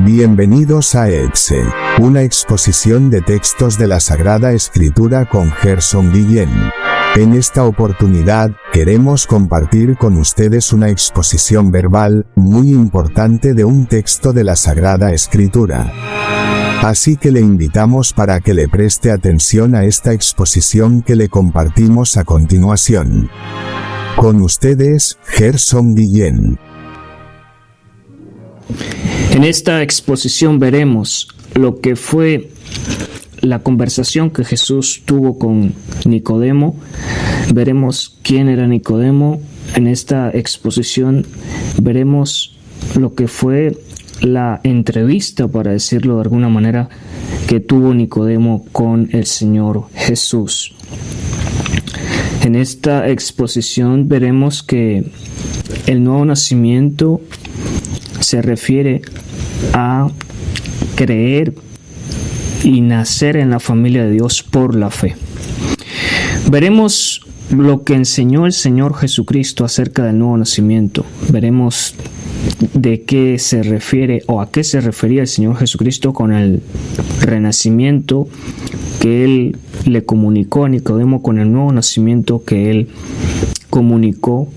Bienvenidos a EXE, una exposición de textos de la Sagrada Escritura con Gerson Guillén. En esta oportunidad, queremos compartir con ustedes una exposición verbal, muy importante de un texto de la Sagrada Escritura. Así que le invitamos para que le preste atención a esta exposición que le compartimos a continuación. Con ustedes, Gerson Guillén. En esta exposición veremos lo que fue la conversación que Jesús tuvo con Nicodemo. Veremos quién era Nicodemo. En esta exposición veremos lo que fue la entrevista, para decirlo de alguna manera, que tuvo Nicodemo con el Señor Jesús. En esta exposición veremos que el nuevo nacimiento se refiere a creer y nacer en la familia de Dios por la fe. Veremos lo que enseñó el Señor Jesucristo acerca del nuevo nacimiento. Veremos de qué se refiere o a qué se refería el Señor Jesucristo con el renacimiento que Él le comunicó a Nicodemo, con el nuevo nacimiento que Él comunicó.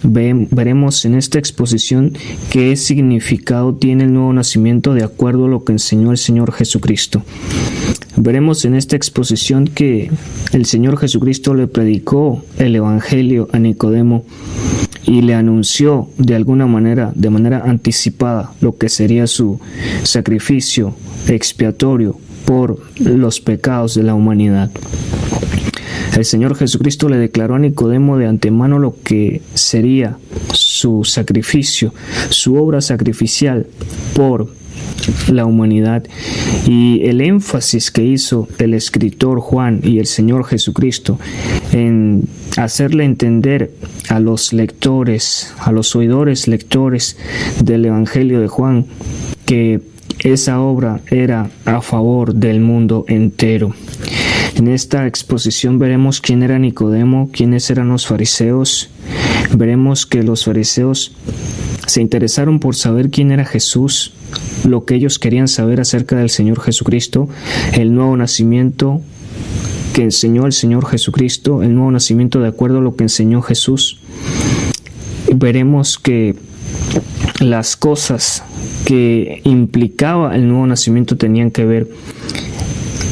Veremos en esta exposición qué significado tiene el nuevo nacimiento de acuerdo a lo que enseñó el Señor Jesucristo. Veremos en esta exposición que el Señor Jesucristo le predicó el Evangelio a Nicodemo y le anunció de manera anticipada, lo que sería su sacrificio expiatorio por los pecados de la humanidad. El Señor Jesucristo le declaró a Nicodemo de antemano lo que sería su sacrificio, su obra sacrificial por la humanidad, y el énfasis que hizo el escritor Juan y el Señor Jesucristo en hacerle entender a los lectores, a los oidores lectores del Evangelio de Juan, que esa obra era a favor del mundo entero. En esta exposición veremos quién era Nicodemo, quiénes eran los fariseos. Veremos que los fariseos se interesaron por saber quién era Jesús, lo que ellos querían saber acerca del Señor Jesucristo, el nuevo nacimiento que enseñó el Señor Jesucristo, el nuevo nacimiento de acuerdo a lo que enseñó Jesús. Veremos que las cosas que implicaba el nuevo nacimiento tenían que ver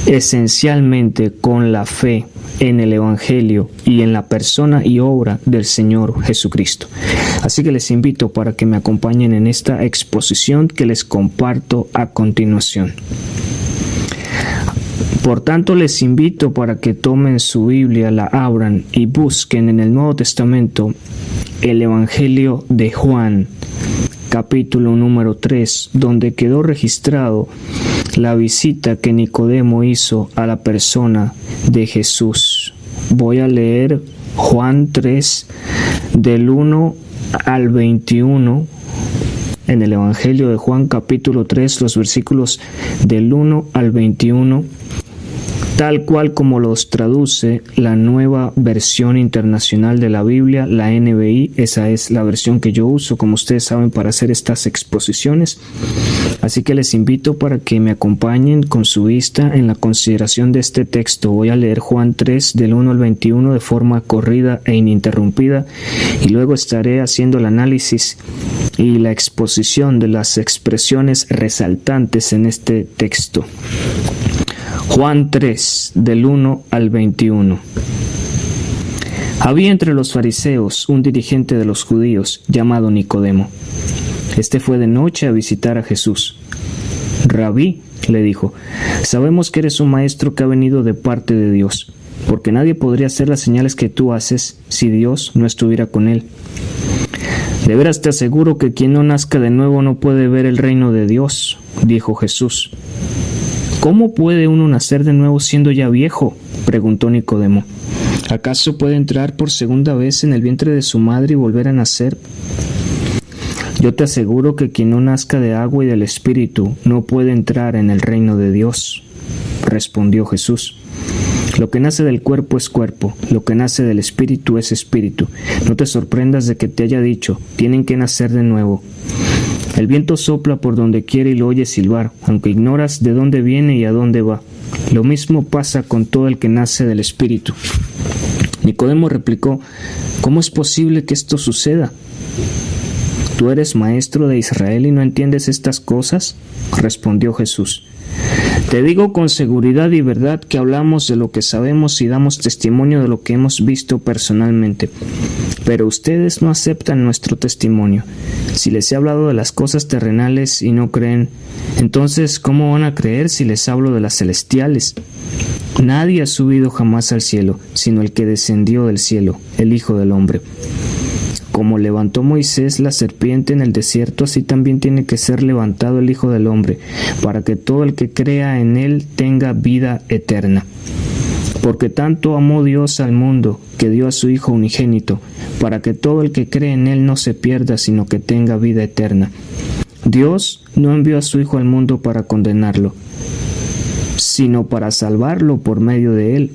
esencialmente con la fe en el Evangelio y en la persona y obra del Señor Jesucristo. Así que les invito para que me acompañen en esta exposición que les comparto a continuación. Por tanto, les invito para que tomen su Biblia, la abran y busquen en el Nuevo Testamento el Evangelio de Juan, capítulo número 3, donde quedó registrado la visita que Nicodemo hizo a la persona de Jesús. Voy a leer Juan 3, del 1 al 21, en el Evangelio de Juan, capítulo 3, los versículos del 1 al 21, tal cual como los traduce la Nueva Versión Internacional de la Biblia, la NBI. Esa es la versión que yo uso, como ustedes saben, para hacer estas exposiciones. Así que les invito para que me acompañen con su vista en la consideración de este texto. Voy a leer Juan 3, del 1 al 21, de forma corrida e ininterrumpida, y luego estaré haciendo el análisis y la exposición de las expresiones resaltantes en este texto. Juan 3, del 1 al 21. Había entre los fariseos un dirigente de los judíos llamado Nicodemo. Este fue de noche a visitar a Jesús. Rabí, le dijo, sabemos que eres un maestro que ha venido de parte de Dios, porque nadie podría hacer las señales que tú haces si Dios no estuviera con él. De veras te aseguro que quien no nazca de nuevo no puede ver el reino de Dios, dijo Jesús. ¿Cómo puede uno nacer de nuevo siendo ya viejo?, preguntó Nicodemo. ¿Acaso puede entrar por segunda vez en el vientre de su madre y volver a nacer? Yo te aseguro que quien no nazca de agua y del Espíritu no puede entrar en el reino de Dios, respondió Jesús. Lo que nace del cuerpo es cuerpo, lo que nace del Espíritu es espíritu. No te sorprendas de que te haya dicho, tienen que nacer de nuevo. El viento sopla por donde quiere y lo oyes silbar, aunque ignoras de dónde viene y a dónde va. Lo mismo pasa con todo el que nace del Espíritu. Nicodemo replicó: ¿cómo es posible que esto suceda? ¿Tú eres maestro de Israel y no entiendes estas cosas? Respondió Jesús: te digo con seguridad y verdad que hablamos de lo que sabemos y damos testimonio de lo que hemos visto personalmente. Pero ustedes no aceptan nuestro testimonio. Si les he hablado de las cosas terrenales y no creen, entonces ¿cómo van a creer si les hablo de las celestiales? Nadie ha subido jamás al cielo, sino el que descendió del cielo, el Hijo del Hombre. Como levantó Moisés la serpiente en el desierto, así también tiene que ser levantado el Hijo del Hombre, para que todo el que crea en él tenga vida eterna. Porque tanto amó Dios al mundo, que dio a su Hijo unigénito, para que todo el que cree en él no se pierda, sino que tenga vida eterna. Dios no envió a su Hijo al mundo para condenarlo, sino para salvarlo por medio de él.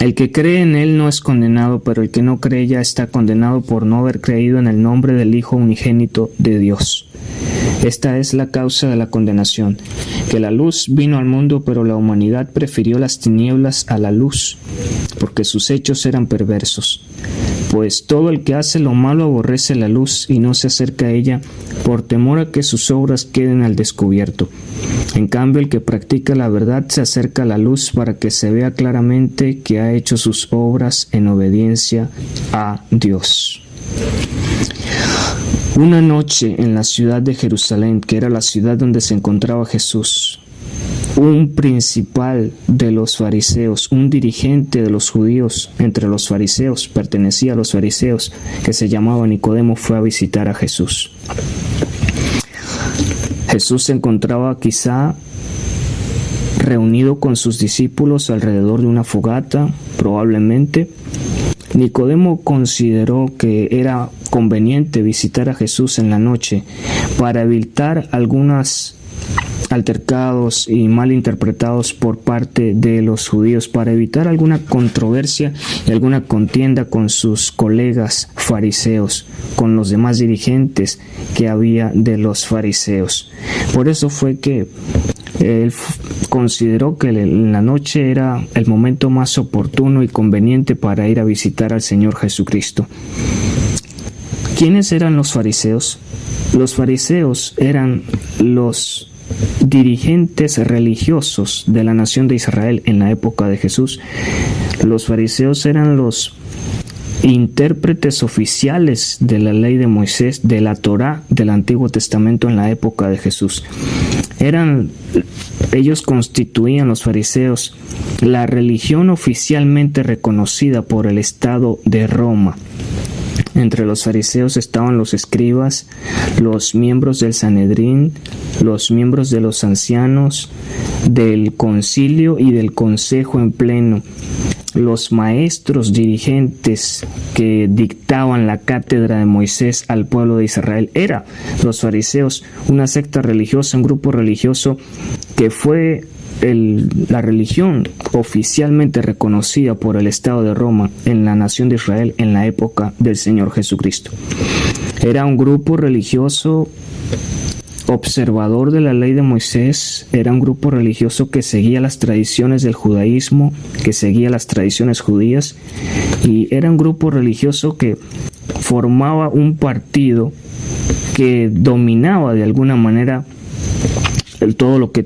El que cree en él no es condenado, pero el que no cree ya está condenado por no haber creído en el nombre del Hijo unigénito de Dios. Esta es la causa de la condenación, que la luz vino al mundo, pero la humanidad prefirió las tinieblas a la luz, porque sus hechos eran perversos. Pues todo el que hace lo malo aborrece la luz y no se acerca a ella, por temor a que sus obras queden al descubierto. En cambio, el que practica la verdad se acerca a la luz para que se vea claramente que ha hecho sus obras en obediencia a Dios. Una noche en la ciudad de Jerusalén, que era la ciudad donde se encontraba Jesús, un principal de los fariseos, un dirigente de los judíos entre los fariseos, pertenecía a los fariseos, que se llamaba Nicodemo, fue a visitar a Jesús. Jesús se encontraba quizá reunido con sus discípulos alrededor de una fogata, probablemente. Nicodemo consideró que era conveniente visitar a Jesús en la noche para evitar algunos altercados y mal interpretados por parte de los judíos, para evitar alguna controversia y alguna contienda con sus colegas fariseos, con los demás dirigentes que había de los fariseos. Por eso fue que él consideró que en la noche era el momento más oportuno y conveniente para ir a visitar al Señor Jesucristo. ¿Quiénes eran los fariseos? Los fariseos eran los dirigentes religiosos de la nación de Israel en la época de Jesús. Los fariseos eran los intérpretes oficiales de la ley de Moisés, de la Torá del Antiguo Testamento en la época de Jesús. Ellos constituían, los fariseos, la religión oficialmente reconocida por el Estado de Roma. Entre los fariseos estaban los escribas, los miembros del Sanedrín, los miembros de los ancianos, del concilio y del consejo en pleno, los maestros dirigentes que dictaban la cátedra de Moisés al pueblo de Israel. Eran los fariseos, una secta religiosa, un grupo religioso que fue la religión oficialmente reconocida por el Estado de Roma en la nación de Israel en la época del Señor Jesucristo. Era un grupo religioso observador de la ley de Moisés, era un grupo religioso que seguía las tradiciones del judaísmo, que seguía las tradiciones judías, y era un grupo religioso que formaba un partido que dominaba de alguna manera todo lo que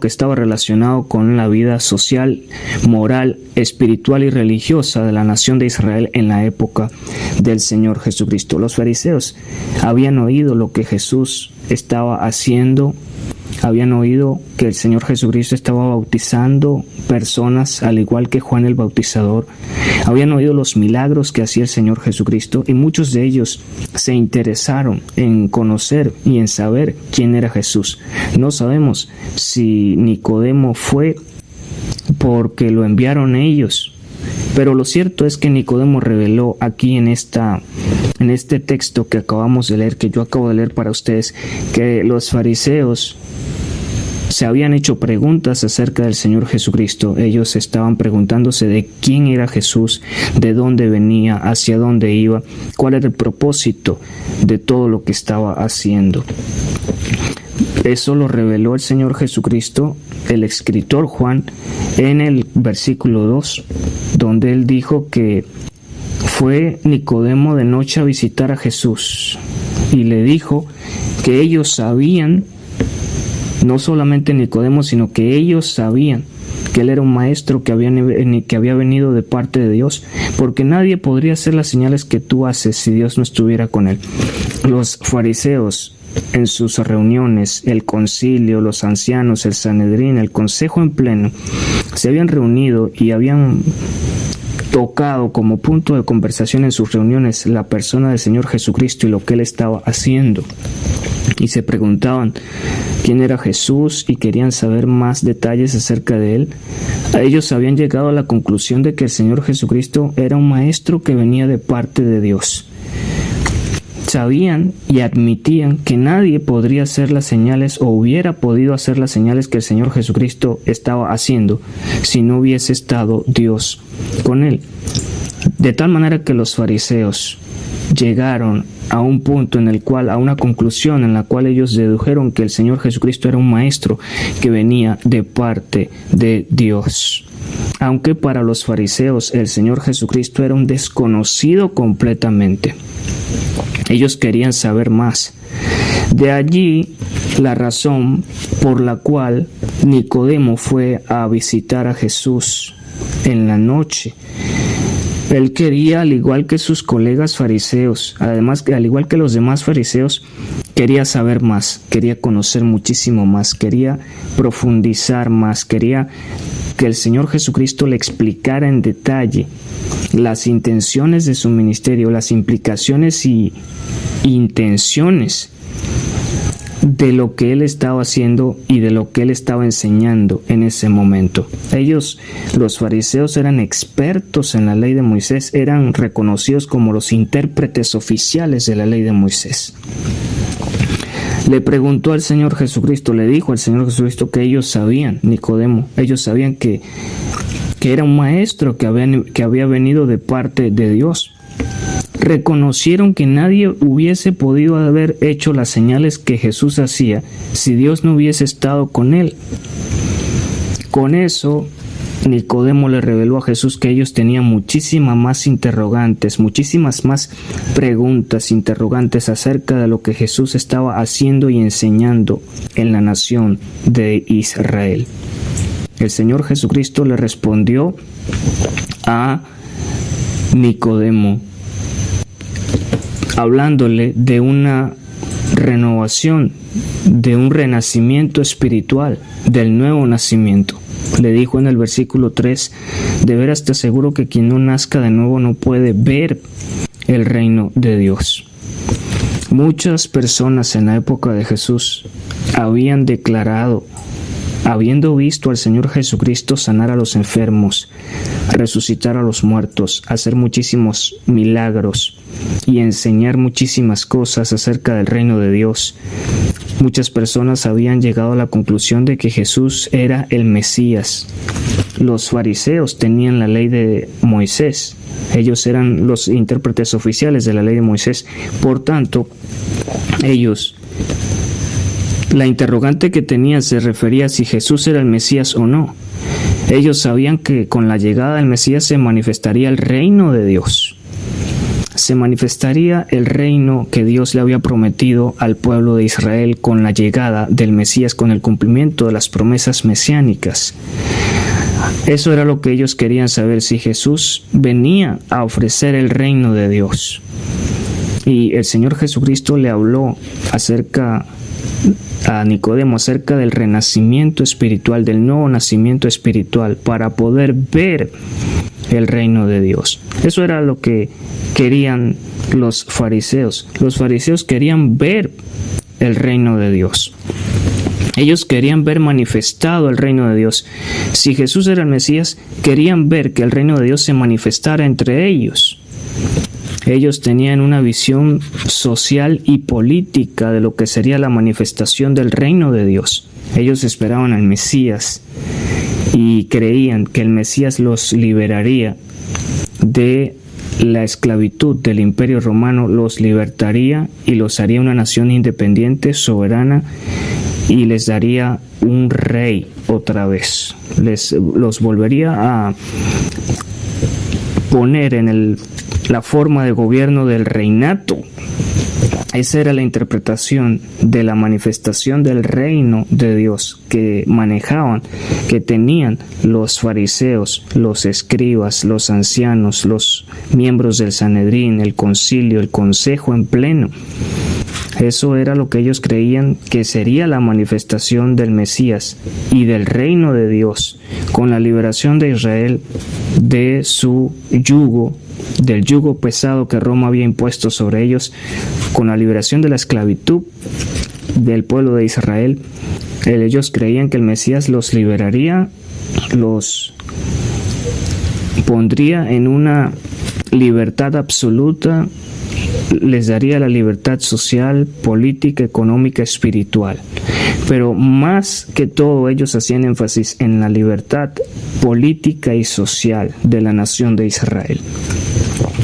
estaba relacionado con la vida social, moral, espiritual y religiosa de la nación de Israel en la época del Señor Jesucristo. Los fariseos habían oído lo que Jesús estaba haciendo, habían oído que el Señor Jesucristo estaba bautizando personas al igual que Juan el Bautizador, habían oído los milagros que hacía el Señor Jesucristo, y muchos de ellos se interesaron en conocer y en saber quién era Jesús. No sabemos si Nicodemo fue porque lo enviaron ellos, pero lo cierto es que Nicodemo reveló aquí en este texto que acabamos de leer, que yo acabo de leer para ustedes, que los fariseos se habían hecho preguntas acerca del Señor Jesucristo. Ellos estaban preguntándose de quién era Jesús, de dónde venía, hacia dónde iba, cuál era el propósito de todo lo que estaba haciendo. Eso lo reveló el Señor Jesucristo, el escritor Juan, en el versículo 2, donde él dijo que fue Nicodemo de noche a visitar a Jesús y le dijo que ellos sabían, no solamente Nicodemo, sino que ellos sabían que él era un maestro que había venido de parte de Dios, porque nadie podría hacer las señales que tú haces si Dios no estuviera con él. Los fariseos en sus reuniones, el concilio, los ancianos, el Sanedrín, el consejo en pleno, se habían reunido y habían tocado como punto de conversación en sus reuniones la persona del Señor Jesucristo y lo que él estaba haciendo. Y se preguntaban quién era Jesús y querían saber más detalles acerca de él. Ellos habían llegado a la conclusión de que el Señor Jesucristo era un maestro que venía de parte de Dios. Sabían y admitían que nadie podría hacer las señales o hubiera podido hacer las señales que el Señor Jesucristo estaba haciendo si no hubiese estado Dios con él. De tal manera que los fariseos llegaron a un punto a una conclusión en la cual ellos dedujeron que el Señor Jesucristo era un maestro que venía de parte de Dios. Aunque para los fariseos el Señor Jesucristo era un desconocido completamente. Ellos querían saber más. De allí la razón por la cual Nicodemo fue a visitar a Jesús en la noche. Él quería, al igual que sus colegas fariseos, además, al igual que los demás fariseos, quería saber más, quería conocer muchísimo más, quería profundizar más, quería que el Señor Jesucristo le explicara en detalle las intenciones de su ministerio, las implicaciones y intenciones de lo que él estaba haciendo y de lo que él estaba enseñando en ese momento. Ellos, los fariseos, eran expertos en la ley de Moisés, eran reconocidos como los intérpretes oficiales de la ley de Moisés. Le preguntó al Señor Jesucristo, le dijo al Señor Jesucristo que ellos sabían, Nicodemo, ellos sabían que era un maestro que había venido de parte de Dios. Reconocieron que nadie hubiese podido haber hecho las señales que Jesús hacía si Dios no hubiese estado con él. Con eso, Nicodemo le reveló a Jesús que ellos tenían muchísimas más interrogantes, muchísimas más preguntas, interrogantes acerca de lo que Jesús estaba haciendo y enseñando en la nación de Israel. El Señor Jesucristo le respondió a Nicodemo, hablándole de una renovación, de un renacimiento espiritual, del nuevo nacimiento. Le dijo en el versículo 3, de veras te aseguro que quien no nazca de nuevo no puede ver el reino de Dios. Muchas personas en la época de Jesús habían declarado, habiendo visto al Señor Jesucristo sanar a los enfermos, resucitar a los muertos, hacer muchísimos milagros y enseñar muchísimas cosas acerca del reino de Dios, muchas personas habían llegado a la conclusión de que Jesús era el Mesías. Los fariseos tenían la ley de Moisés. Ellos eran los intérpretes oficiales de la ley de Moisés. Por tanto, la interrogante que tenían se refería a si Jesús era el Mesías o no. Ellos sabían que con la llegada del Mesías se manifestaría el reino de Dios. Se manifestaría el reino que Dios le había prometido al pueblo de Israel con la llegada del Mesías, con el cumplimiento de las promesas mesiánicas. Eso era lo que ellos querían saber, si Jesús venía a ofrecer el reino de Dios. Y el Señor Jesucristo le habló a Nicodemo acerca del renacimiento espiritual, del nuevo nacimiento espiritual, para poder ver el reino de Dios. Eso era lo que querían los fariseos. Los fariseos querían ver el reino de Dios. Ellos querían ver manifestado el reino de Dios. Si Jesús era el Mesías, querían ver que el reino de Dios se manifestara entre ellos. Ellos tenían una visión social y política de lo que sería la manifestación del reino de Dios. Ellos esperaban al Mesías y creían que el Mesías los liberaría de la esclavitud del Imperio Romano, los libertaría y los haría una nación independiente, soberana, y les daría un rey otra vez. Los volvería a poner en la forma de gobierno del reinato. Esa era la interpretación de la manifestación del reino de Dios que manejaban, que tenían los fariseos, los escribas, los ancianos, los miembros del Sanedrín, el concilio, el consejo en pleno. Eso era lo que ellos creían que sería la manifestación del Mesías y del reino de Dios, con la liberación de Israel de su yugo, del yugo pesado que Roma había impuesto sobre ellos, con la liberación de la esclavitud del pueblo de Israel. Ellos creían que el Mesías los liberaría, los pondría en una libertad absoluta, les daría la libertad social, política, económica, espiritual. Pero más que todo ellos hacían énfasis en la libertad política y social de la nación de Israel.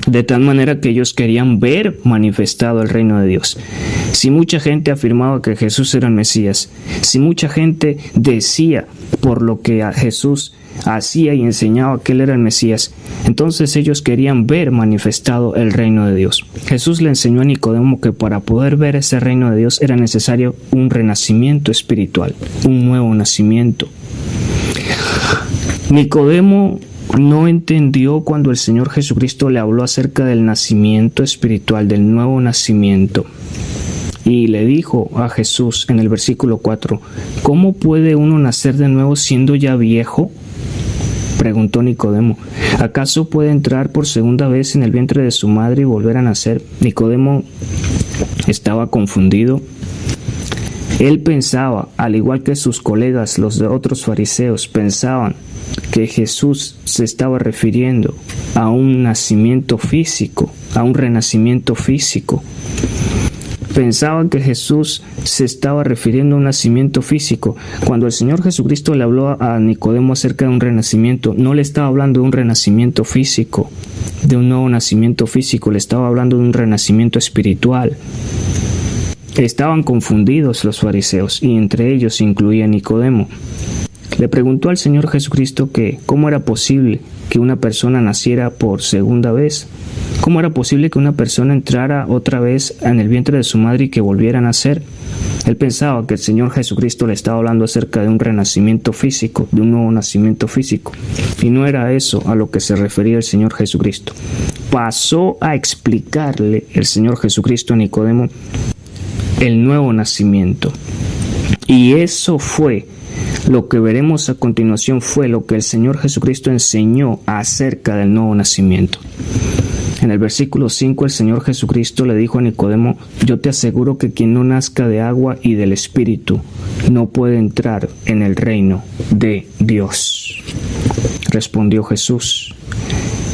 De tal manera que ellos querían ver manifestado el reino de Dios. Si mucha gente afirmaba que Jesús era el Mesías, si mucha gente decía por lo que Jesús hacía y enseñaba que él era el Mesías, entonces ellos querían ver manifestado el reino de Dios. Jesús le enseñó a Nicodemo que para poder ver ese reino de Dios era necesario un renacimiento espiritual, un nuevo nacimiento. Nicodemo no entendió cuando el Señor Jesucristo le habló acerca del nacimiento espiritual, del nuevo nacimiento. Y le dijo a Jesús en el versículo 4, ¿cómo puede uno nacer de nuevo siendo ya viejo? Preguntó Nicodemo. ¿Acaso puede entrar por segunda vez en el vientre de su madre y volver a nacer? Nicodemo estaba confundido. Él pensaba, al igual que sus colegas, los de otros fariseos, pensaban que Jesús se estaba refiriendo a un nacimiento físico, a un renacimiento físico. Pensaban que Jesús se estaba refiriendo a un nacimiento físico. Cuando el Señor Jesucristo le habló a Nicodemo acerca de un renacimiento, no le estaba hablando de un renacimiento físico, de un nuevo nacimiento físico, le estaba hablando de un renacimiento espiritual. Estaban confundidos los fariseos y entre ellos se incluía Nicodemo. Le preguntó al Señor Jesucristo que cómo era posible que una persona naciera por segunda vez. ¿Cómo era posible que una persona entrara otra vez en el vientre de su madre y que volviera a nacer? Él pensaba que el Señor Jesucristo le estaba hablando acerca de un renacimiento físico, de un nuevo nacimiento físico. Y no era eso a lo que se refería el Señor Jesucristo. Pasó a explicarle el Señor Jesucristo a Nicodemo el nuevo nacimiento. Y eso fue lo que veremos a continuación, fue lo que el Señor Jesucristo enseñó acerca del nuevo nacimiento. En el versículo 5 el Señor Jesucristo le dijo a Nicodemo, yo te aseguro que quien no nazca de agua y del Espíritu no puede entrar en el reino de Dios. Respondió Jesús.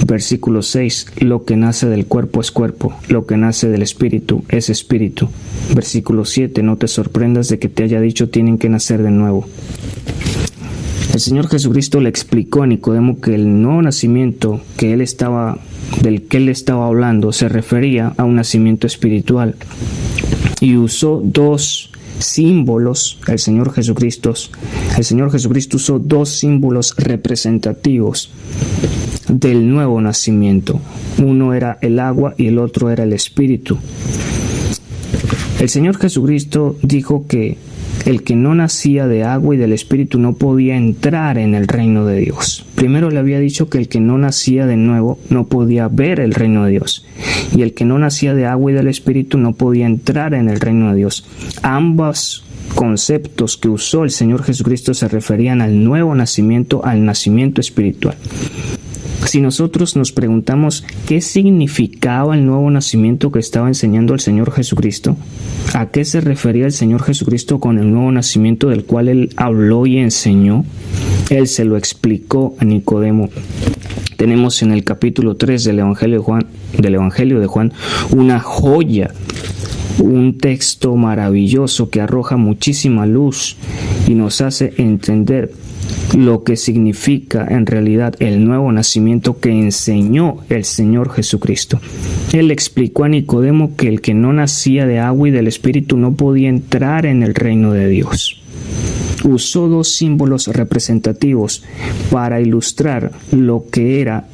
Versículo 6, lo que nace del cuerpo es cuerpo, lo que nace del Espíritu es espíritu. Versículo 7, no te sorprendas de que te haya dicho tienen que nacer de nuevo. El Señor Jesucristo le explicó a Nicodemo que el nuevo nacimiento del que él estaba hablando se refería a un nacimiento espiritual. Y usó dos símbolos, el Señor Jesucristo usó dos símbolos representativos del nuevo nacimiento. Uno era el agua y el otro era el Espíritu. El Señor Jesucristo dijo que el que no nacía de agua y del Espíritu no podía entrar en el reino de Dios. Primero le había dicho que el que no nacía de nuevo no podía ver el reino de Dios. Y el que no nacía de agua y del Espíritu no podía entrar en el reino de Dios. Ambos conceptos que usó el Señor Jesucristo se referían al nuevo nacimiento, al nacimiento espiritual. Si nosotros nos preguntamos qué significaba el nuevo nacimiento que estaba enseñando el Señor Jesucristo, ¿a qué se refería el Señor Jesucristo con el nuevo nacimiento del cual Él habló y enseñó? Él se lo explicó a Nicodemo. Tenemos en el capítulo 3 del Evangelio de Juan una joya un texto maravilloso que arroja muchísima luz y nos hace entender lo que significa en realidad el nuevo nacimiento que enseñó el Señor Jesucristo. Él explicó a Nicodemo que el que no nacía de agua y del Espíritu no podía entrar en el reino de Dios. Usó dos símbolos representativos para ilustrar lo que era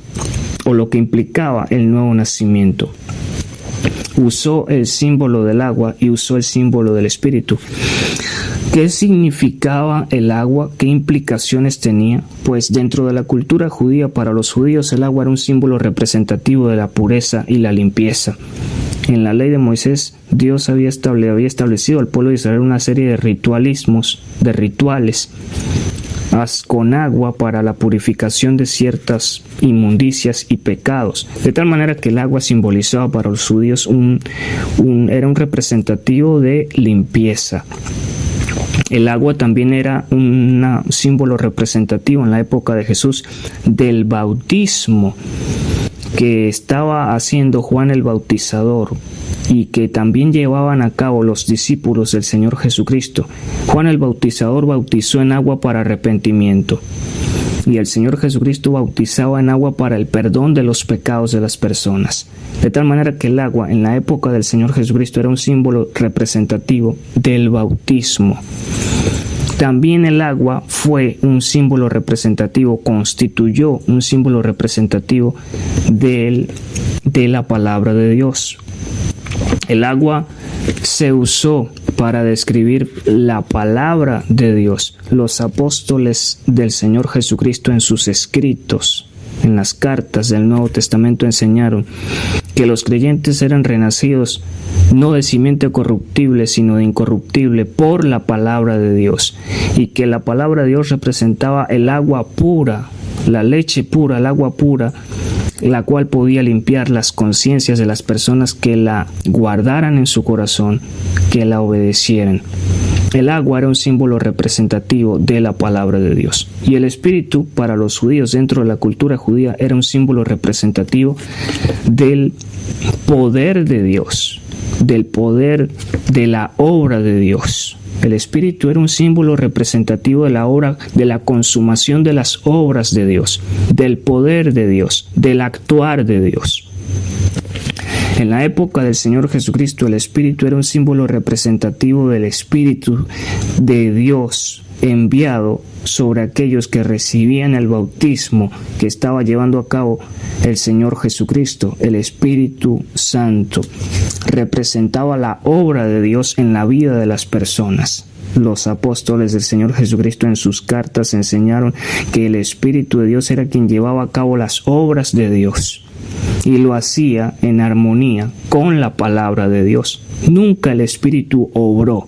o lo que implicaba el nuevo nacimiento. Usó el símbolo del agua y usó el símbolo del Espíritu. ¿Qué significaba el agua? ¿Qué implicaciones tenía? Pues dentro de la cultura judía, para los judíos el agua era un símbolo representativo de la pureza y la limpieza. En la ley de Moisés, Dios había establecido al pueblo de Israel una serie de rituales con agua para la purificación de ciertas inmundicias y pecados, de tal manera que el agua simbolizaba para los judíos era un representativo de limpieza. El agua también era un símbolo representativo en la época de Jesús del bautismo que estaba haciendo Juan el Bautizador y que también llevaban a cabo los discípulos del Señor Jesucristo. Juan el Bautizador bautizó en agua para arrepentimiento y el Señor Jesucristo bautizaba en agua para el perdón de los pecados de las personas. De tal manera que el agua en la época del Señor Jesucristo era un símbolo representativo del bautismo. También el agua fue un símbolo representativo, constituyó un símbolo representativo de la palabra de Dios. El agua se usó para describir la palabra de Dios. Los apóstoles del Señor Jesucristo en sus escritos, en las cartas del Nuevo Testamento, enseñaron que los creyentes eran renacidos no de simiente corruptible, sino de incorruptible por la palabra de Dios, y que la palabra de Dios representaba el agua pura, la leche pura, el agua pura, la cual podía limpiar las conciencias de las personas que la guardaran en su corazón, que la obedecieran. El agua era un símbolo representativo de la palabra de Dios. Y el Espíritu, para los judíos dentro de la cultura judía, era un símbolo representativo del poder de Dios, del poder de la obra de Dios. El Espíritu era un símbolo representativo de la obra, de la consumación de las obras de Dios, del poder de Dios, del actuar de Dios. En la época del Señor Jesucristo, el Espíritu era un símbolo representativo del Espíritu de Dios enviado sobre aquellos que recibían el bautismo que estaba llevando a cabo el Señor Jesucristo. El Espíritu Santo representaba la obra de Dios en la vida de las personas. Los apóstoles del Señor Jesucristo en sus cartas enseñaron que el Espíritu de Dios era quien llevaba a cabo las obras de Dios y lo hacía en armonía con la palabra de Dios. Nunca el Espíritu obró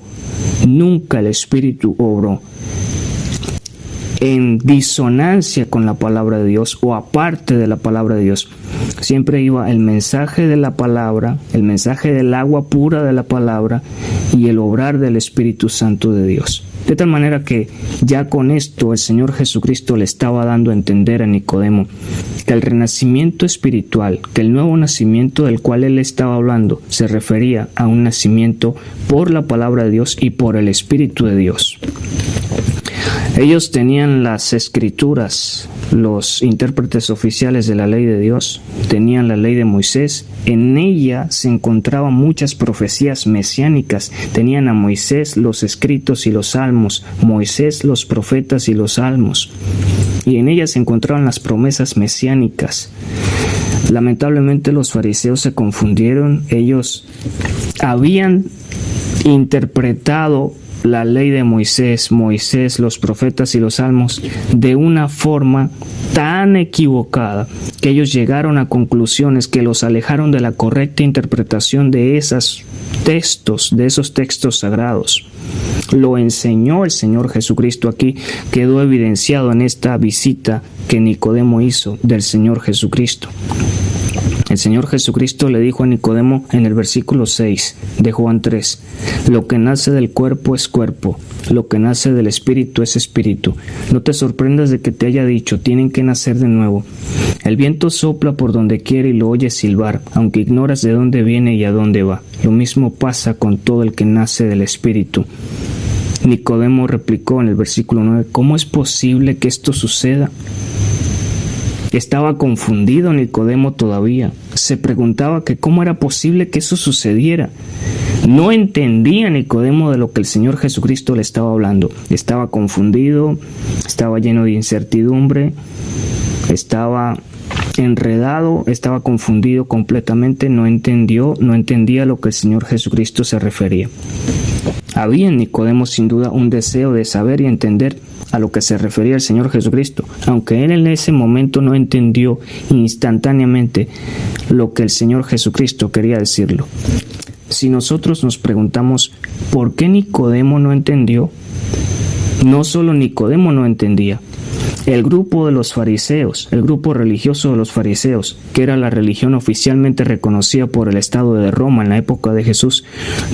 en disonancia con la palabra de Dios o aparte de la palabra de Dios. Siempre iba el mensaje de la palabra, el mensaje del agua pura de la palabra y el obrar del Espíritu Santo de Dios. De tal manera que ya con esto el Señor Jesucristo le estaba dando a entender a Nicodemo que el renacimiento espiritual, que el nuevo nacimiento del cual él estaba hablando, se refería a un nacimiento por la palabra de Dios y por el Espíritu de Dios. Ellos tenían las escrituras, los intérpretes oficiales de la ley de Dios, tenían la ley de Moisés. En ella se encontraban muchas profecías mesiánicas. Tenían a Moisés los escritos y los salmos, Moisés los profetas y los salmos. Y en ella se encontraban las promesas mesiánicas. Lamentablemente los fariseos se confundieron. Ellos habían interpretado la ley de Moisés, los profetas y los salmos de una forma tan equivocada que ellos llegaron a conclusiones que los alejaron de la correcta interpretación de esos textos sagrados. Lo enseñó el Señor Jesucristo aquí, quedó evidenciado en esta visita que Nicodemo hizo del Señor Jesucristo. El Señor Jesucristo le dijo a Nicodemo en el versículo 6 de Juan 3, lo que nace del cuerpo es cuerpo, lo que nace del espíritu es espíritu. No te sorprendas de que te haya dicho, tienen que nacer de nuevo. El viento sopla por donde quiere y lo oyes silbar, aunque ignoras de dónde viene y a dónde va. Lo mismo pasa con todo el que nace del espíritu. Nicodemo replicó en el versículo 9, ¿cómo es posible que esto suceda? Estaba confundido Nicodemo todavía. Se preguntaba que cómo era posible que eso sucediera. No entendía Nicodemo de lo que el Señor Jesucristo le estaba hablando. Estaba confundido, estaba lleno de incertidumbre, estaba enredado, estaba confundido completamente, no entendía lo que el Señor Jesucristo se refería. Había en Nicodemo sin duda un deseo de saber y entender a lo que se refería el Señor Jesucristo, aunque él en ese momento no entendió instantáneamente lo que el Señor Jesucristo quería decirlo. Si nosotros nos preguntamos ¿por qué Nicodemo no entendió? No solo Nicodemo no entendía. El grupo de los fariseos, el grupo religioso de los fariseos, que era la religión oficialmente reconocida por el Estado de Roma en la época de Jesús,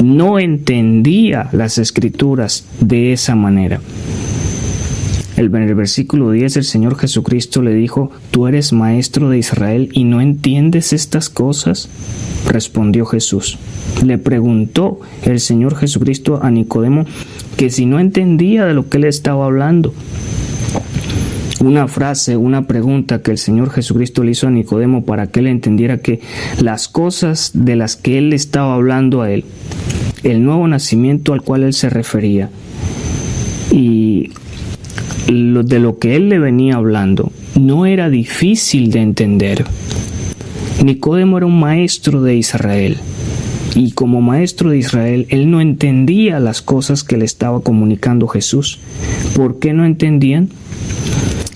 no entendía las Escrituras de esa manera. En el versículo 10 el Señor Jesucristo le dijo, ¿tú eres maestro de Israel y no entiendes estas cosas? Respondió Jesús. Le preguntó el Señor Jesucristo a Nicodemo que si no entendía de lo que él estaba hablando. Una frase, una pregunta que el Señor Jesucristo le hizo a Nicodemo para que él entendiera que las cosas de las que él estaba hablando a él, el nuevo nacimiento al cual él se refería y de lo que él le venía hablando, no era difícil de entender. Nicodemo era un maestro de Israel y como maestro de Israel, él no entendía las cosas que le estaba comunicando Jesús. ¿Por qué no entendían?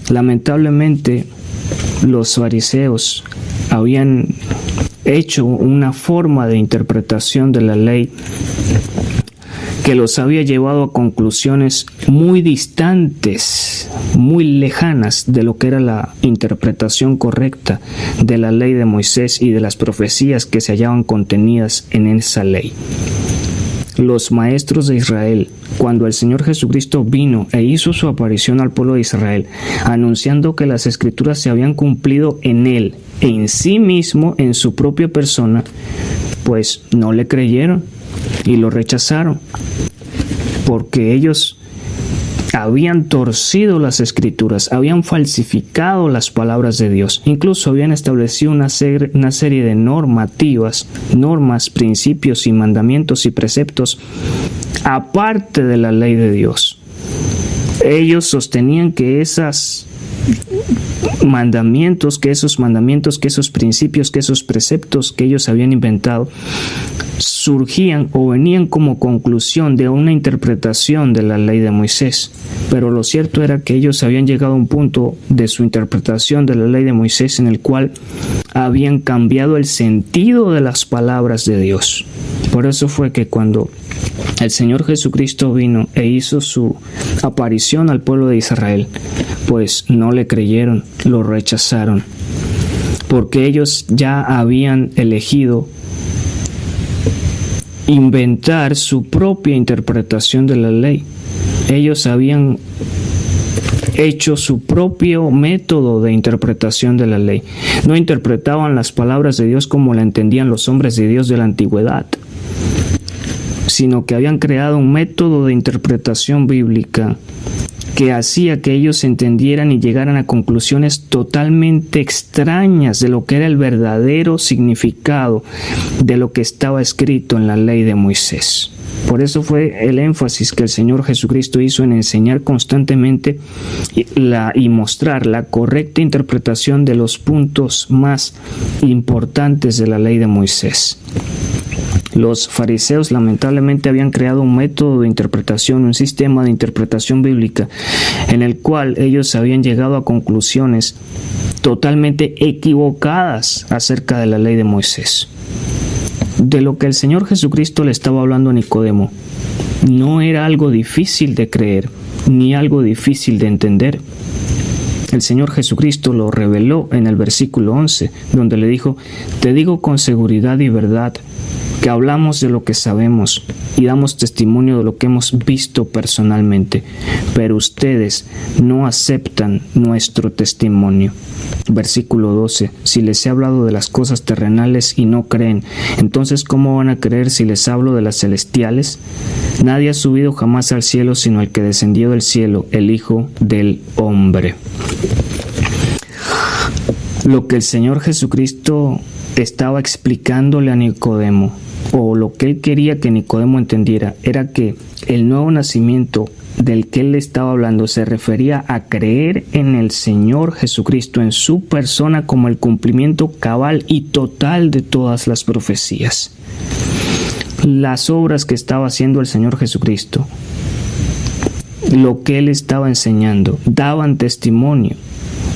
Lamentablemente, los fariseos habían hecho una forma de interpretación de la ley que los había llevado a conclusiones muy distantes, muy lejanas de lo que era la interpretación correcta de la ley de Moisés y de las profecías que se hallaban contenidas en esa ley. Los maestros de Israel, cuando el Señor Jesucristo vino e hizo su aparición al pueblo de Israel, anunciando que las Escrituras se habían cumplido en Él, en sí mismo, en su propia persona, pues no le creyeron y lo rechazaron, porque ellos habían torcido las Escrituras, habían falsificado las palabras de Dios, incluso habían establecido una serie de normas, principios y mandamientos y preceptos aparte de la ley de Dios. Ellos sostenían que esos principios, que esos preceptos que ellos habían inventado surgían o venían como conclusión de una interpretación de la ley de Moisés. Pero lo cierto era que ellos habían llegado a un punto de su interpretación de la ley de Moisés en el cual habían cambiado el sentido de las palabras de Dios. Por eso fue que cuando el Señor Jesucristo vino e hizo su aparición al pueblo de Israel, pues no le creyeron, lo rechazaron, porque ellos ya habían elegido inventar su propia interpretación de la ley. Ellos habían hecho su propio método de interpretación de la ley. No interpretaban las palabras de Dios como la entendían los hombres de Dios de la antigüedad, sino que habían creado un método de interpretación bíblica que hacía que ellos entendieran y llegaran a conclusiones totalmente extrañas de lo que era el verdadero significado de lo que estaba escrito en la ley de Moisés. Por eso fue el énfasis que el Señor Jesucristo hizo en enseñar constantemente y mostrar la correcta interpretación de los puntos más importantes de la ley de Moisés. Los fariseos lamentablemente habían creado un método de interpretación, un sistema de interpretación bíblica en el cual ellos habían llegado a conclusiones totalmente equivocadas acerca de la ley de Moisés. De lo que el Señor Jesucristo le estaba hablando a Nicodemo no era algo difícil de creer ni algo difícil de entender. El Señor Jesucristo lo reveló en el versículo 11, donde le dijo: te digo con seguridad y verdad que hablamos de lo que sabemos y damos testimonio de lo que hemos visto personalmente, pero ustedes no aceptan nuestro testimonio. Versículo 12: si les he hablado de las cosas terrenales y no creen, entonces ¿cómo van a creer si les hablo de las celestiales? Nadie ha subido jamás al cielo sino el que descendió del cielo, el Hijo del Hombre. Lo que el Señor Jesucristo estaba explicándole a Nicodemo, o lo que él quería que Nicodemo entendiera, era que el nuevo nacimiento del que él le estaba hablando se refería a creer en el Señor Jesucristo, en su persona, como el cumplimiento cabal y total de todas las profecías. Las obras que estaba haciendo el Señor Jesucristo, lo que él estaba enseñando, daban testimonio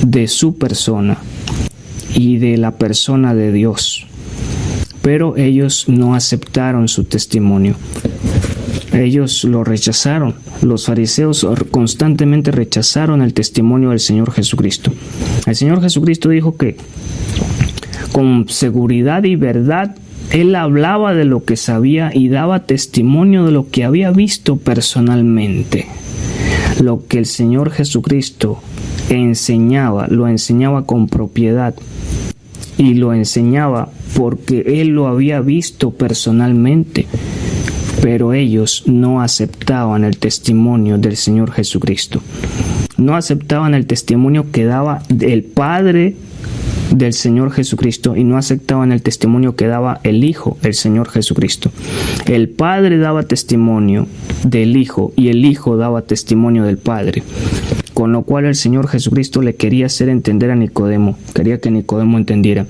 de su persona y de la persona de Dios. Pero ellos no aceptaron su testimonio. Ellos lo rechazaron. Los fariseos constantemente rechazaron el testimonio del Señor Jesucristo. El Señor Jesucristo dijo que con seguridad y verdad Él hablaba de lo que sabía y daba testimonio de lo que había visto personalmente. Lo que el Señor Jesucristo enseñaba, lo enseñaba con propiedad y lo enseñaba porque Él lo había visto personalmente. Pero ellos no aceptaban el testimonio del Señor Jesucristo. No aceptaban el testimonio que daba el Padre del Señor Jesucristo y no aceptaban el testimonio que daba el Hijo, el Señor Jesucristo. El Padre daba testimonio del Hijo y el Hijo daba testimonio del Padre. Con lo cual el Señor Jesucristo le quería hacer entender a Nicodemo, quería que Nicodemo entendiera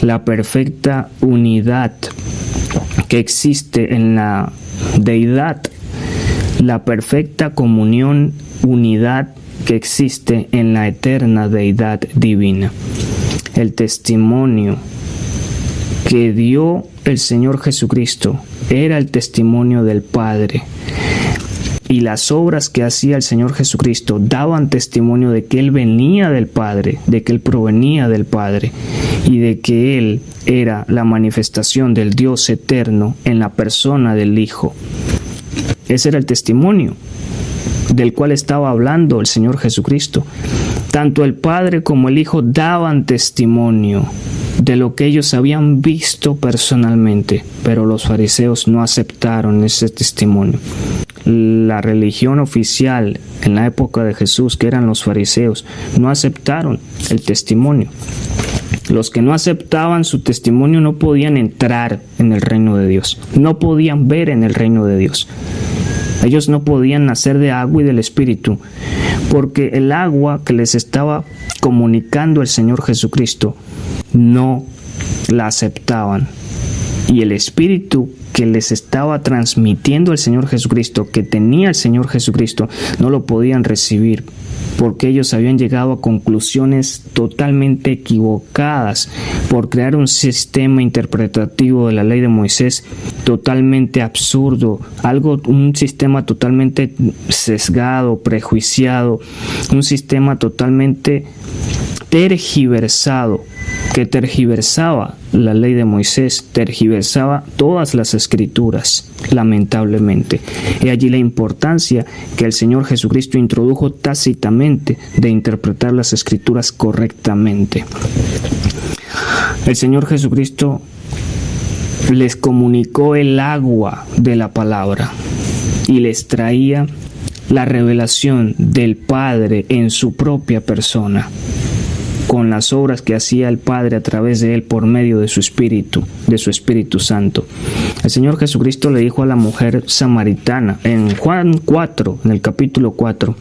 la perfecta unidad que existe en la deidad, la perfecta comunión, unidad que existe en la eterna deidad divina. El testimonio que dio el Señor Jesucristo era el testimonio del Padre. Y las obras que hacía el Señor Jesucristo daban testimonio de que Él venía del Padre, de que Él provenía del Padre y de que Él era la manifestación del Dios eterno en la persona del Hijo. Ese era el testimonio del cual estaba hablando el Señor Jesucristo. Tanto el Padre como el Hijo daban testimonio de lo que ellos habían visto personalmente, pero los fariseos no aceptaron ese testimonio. La religión oficial en la época de Jesús, que eran los fariseos, no aceptaron el testimonio. Los que no aceptaban su testimonio no podían entrar en el reino de Dios, no podían ver en el reino de Dios. Ellos no podían nacer de agua y del Espíritu, porque el agua que les estaba comunicando el Señor Jesucristo no la aceptaban. Y el Espíritu que les estaba transmitiendo el Señor Jesucristo, que tenía el Señor Jesucristo, no lo podían recibir, porque ellos habían llegado a conclusiones totalmente equivocadas por crear un sistema interpretativo de la ley de Moisés totalmente absurdo, un sistema totalmente sesgado, prejuiciado, un sistema totalmente tergiversado, que tergiversaba la ley de Moisés, tergiversaba todas las escrituras, lamentablemente. Y allí la importancia que el Señor Jesucristo introdujo tácitamente de interpretar las escrituras correctamente. El Señor Jesucristo les comunicó el agua de la palabra y les traía la revelación del Padre en su propia persona, con las obras que hacía el Padre a través de Él por medio de su Espíritu Santo. El Señor Jesucristo le dijo a la mujer samaritana en Juan 4, en el capítulo 4,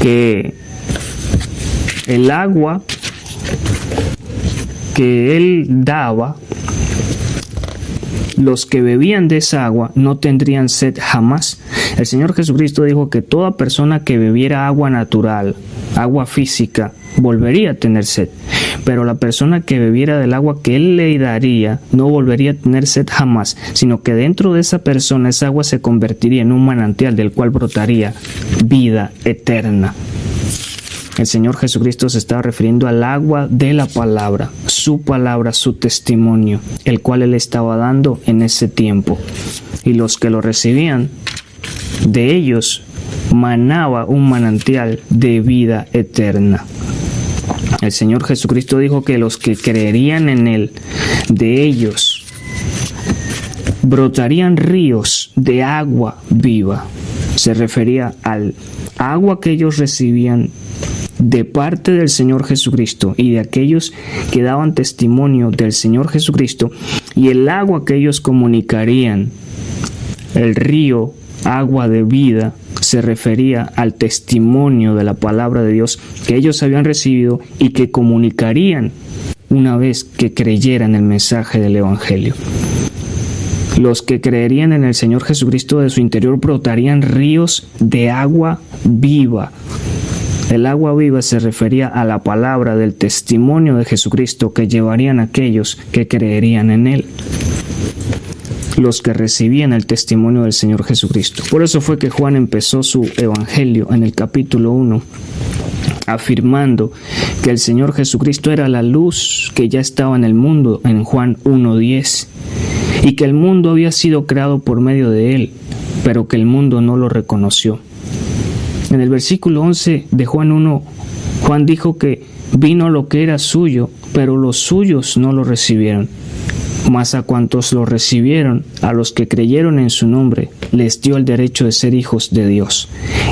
que el agua que Él daba, los que bebían de esa agua no tendrían sed jamás. El Señor Jesucristo dijo que toda persona que bebiera agua natural, agua física, volvería a tener sed, pero la persona que bebiera del agua que Él le daría no volvería a tener sed jamás, sino que dentro de esa persona esa agua se convertiría en un manantial del cual brotaría vida eterna. El Señor Jesucristo se estaba refiriendo al agua de la palabra, su testimonio, el cual Él estaba dando en ese tiempo. Y los que lo recibían, de ellos manaba un manantial de vida eterna. El Señor Jesucristo dijo que los que creerían en Él, de ellos brotarían ríos de agua viva. Se refería al agua que ellos recibían de parte del Señor Jesucristo y de aquellos que daban testimonio del Señor Jesucristo, y el agua que ellos comunicarían, el río, agua de vida, se refería al testimonio de la palabra de Dios que ellos habían recibido y que comunicarían una vez que creyeran el mensaje del Evangelio. Los que creerían en el Señor Jesucristo, de su interior brotarían ríos de agua viva. El agua viva se refería a la palabra del testimonio de Jesucristo que llevarían aquellos que creerían en Él, los que recibían el testimonio del Señor Jesucristo. Por eso fue que Juan empezó su evangelio en el capítulo 1, afirmando que el Señor Jesucristo era la luz que ya estaba en el mundo, en Juan 1:10, y que el mundo había sido creado por medio de Él, pero que el mundo no lo reconoció. En el versículo 11 de Juan 1, Juan dijo que vino lo que era suyo, pero los suyos no lo recibieron. Mas a cuantos lo recibieron, a los que creyeron en su nombre, les dio el derecho de ser hijos de Dios.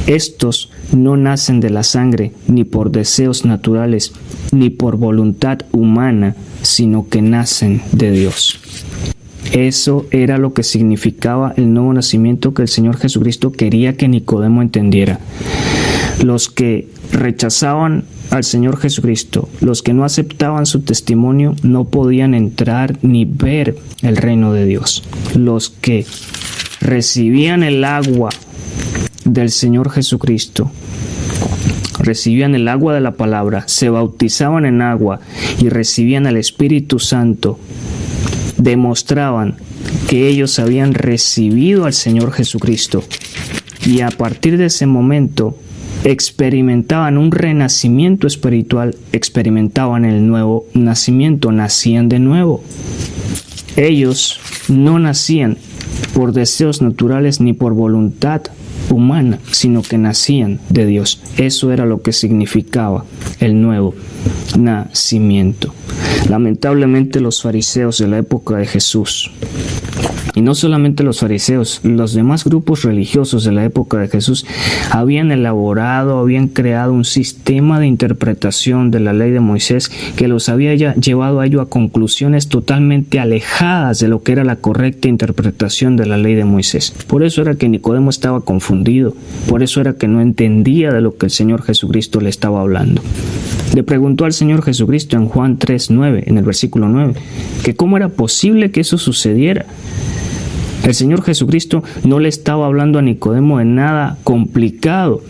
Estos no nacen de la sangre, ni por deseos naturales, ni por voluntad humana, sino que nacen de Dios. Eso era lo que significaba el nuevo nacimiento que el Señor Jesucristo quería que Nicodemo entendiera. Los que rechazaban al Señor Jesucristo, los que no aceptaban su testimonio, no podían entrar ni ver el reino de Dios. Los que recibían el agua del Señor Jesucristo, recibían el agua de la palabra, se bautizaban en agua y recibían el Espíritu Santo, demostraban que ellos habían recibido al Señor Jesucristo, y a partir de ese momento experimentaban un renacimiento espiritual, experimentaban el nuevo nacimiento, nacían de nuevo. Ellos no nacían por deseos naturales ni por voluntad humana, sino que nacían de Dios. Eso era lo que significaba el nuevo nacimiento. Lamentablemente, los fariseos de la época de Jesús, y no solamente los fariseos, los demás grupos religiosos de la época de Jesús habían creado un sistema de interpretación de la ley de Moisés que los había llevado a ello a conclusiones totalmente alejadas de lo que era la correcta interpretación de la ley de Moisés. Por eso era que Nicodemo estaba confundido, por eso era que no entendía de lo que el Señor Jesucristo le estaba hablando. Le preguntó al Señor Jesucristo en Juan 3:9, en el versículo 9, que cómo era posible que eso sucediera. El Señor Jesucristo no le estaba hablando a Nicodemo de nada complicado.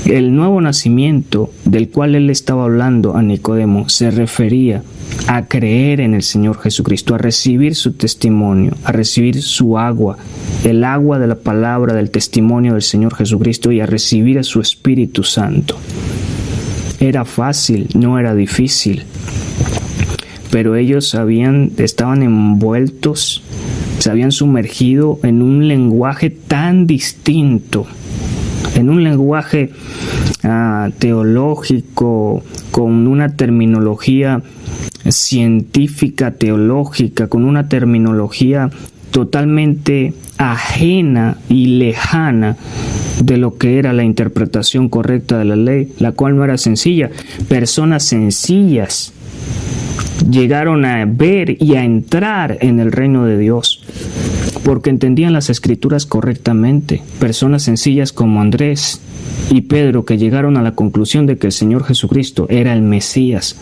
El nuevo nacimiento del cual él estaba hablando a Nicodemo se refería a creer en el Señor Jesucristo, a recibir su testimonio, a recibir su agua, el agua de la palabra del testimonio del Señor Jesucristo, y a recibir a su Espíritu Santo. Era fácil, no era difícil, pero ellos estaban envueltos, se habían sumergido en un lenguaje tan distinto, en un lenguaje teológico, con una terminología científica teológica, con una terminología totalmente ajena y lejana de lo que era la interpretación correcta de la ley, la cual no era sencilla. Personas sencillas llegaron a ver y a entrar en el reino de Dios porque entendían las escrituras correctamente. Personas sencillas como Andrés y Pedro, que llegaron a la conclusión de que el Señor Jesucristo era el Mesías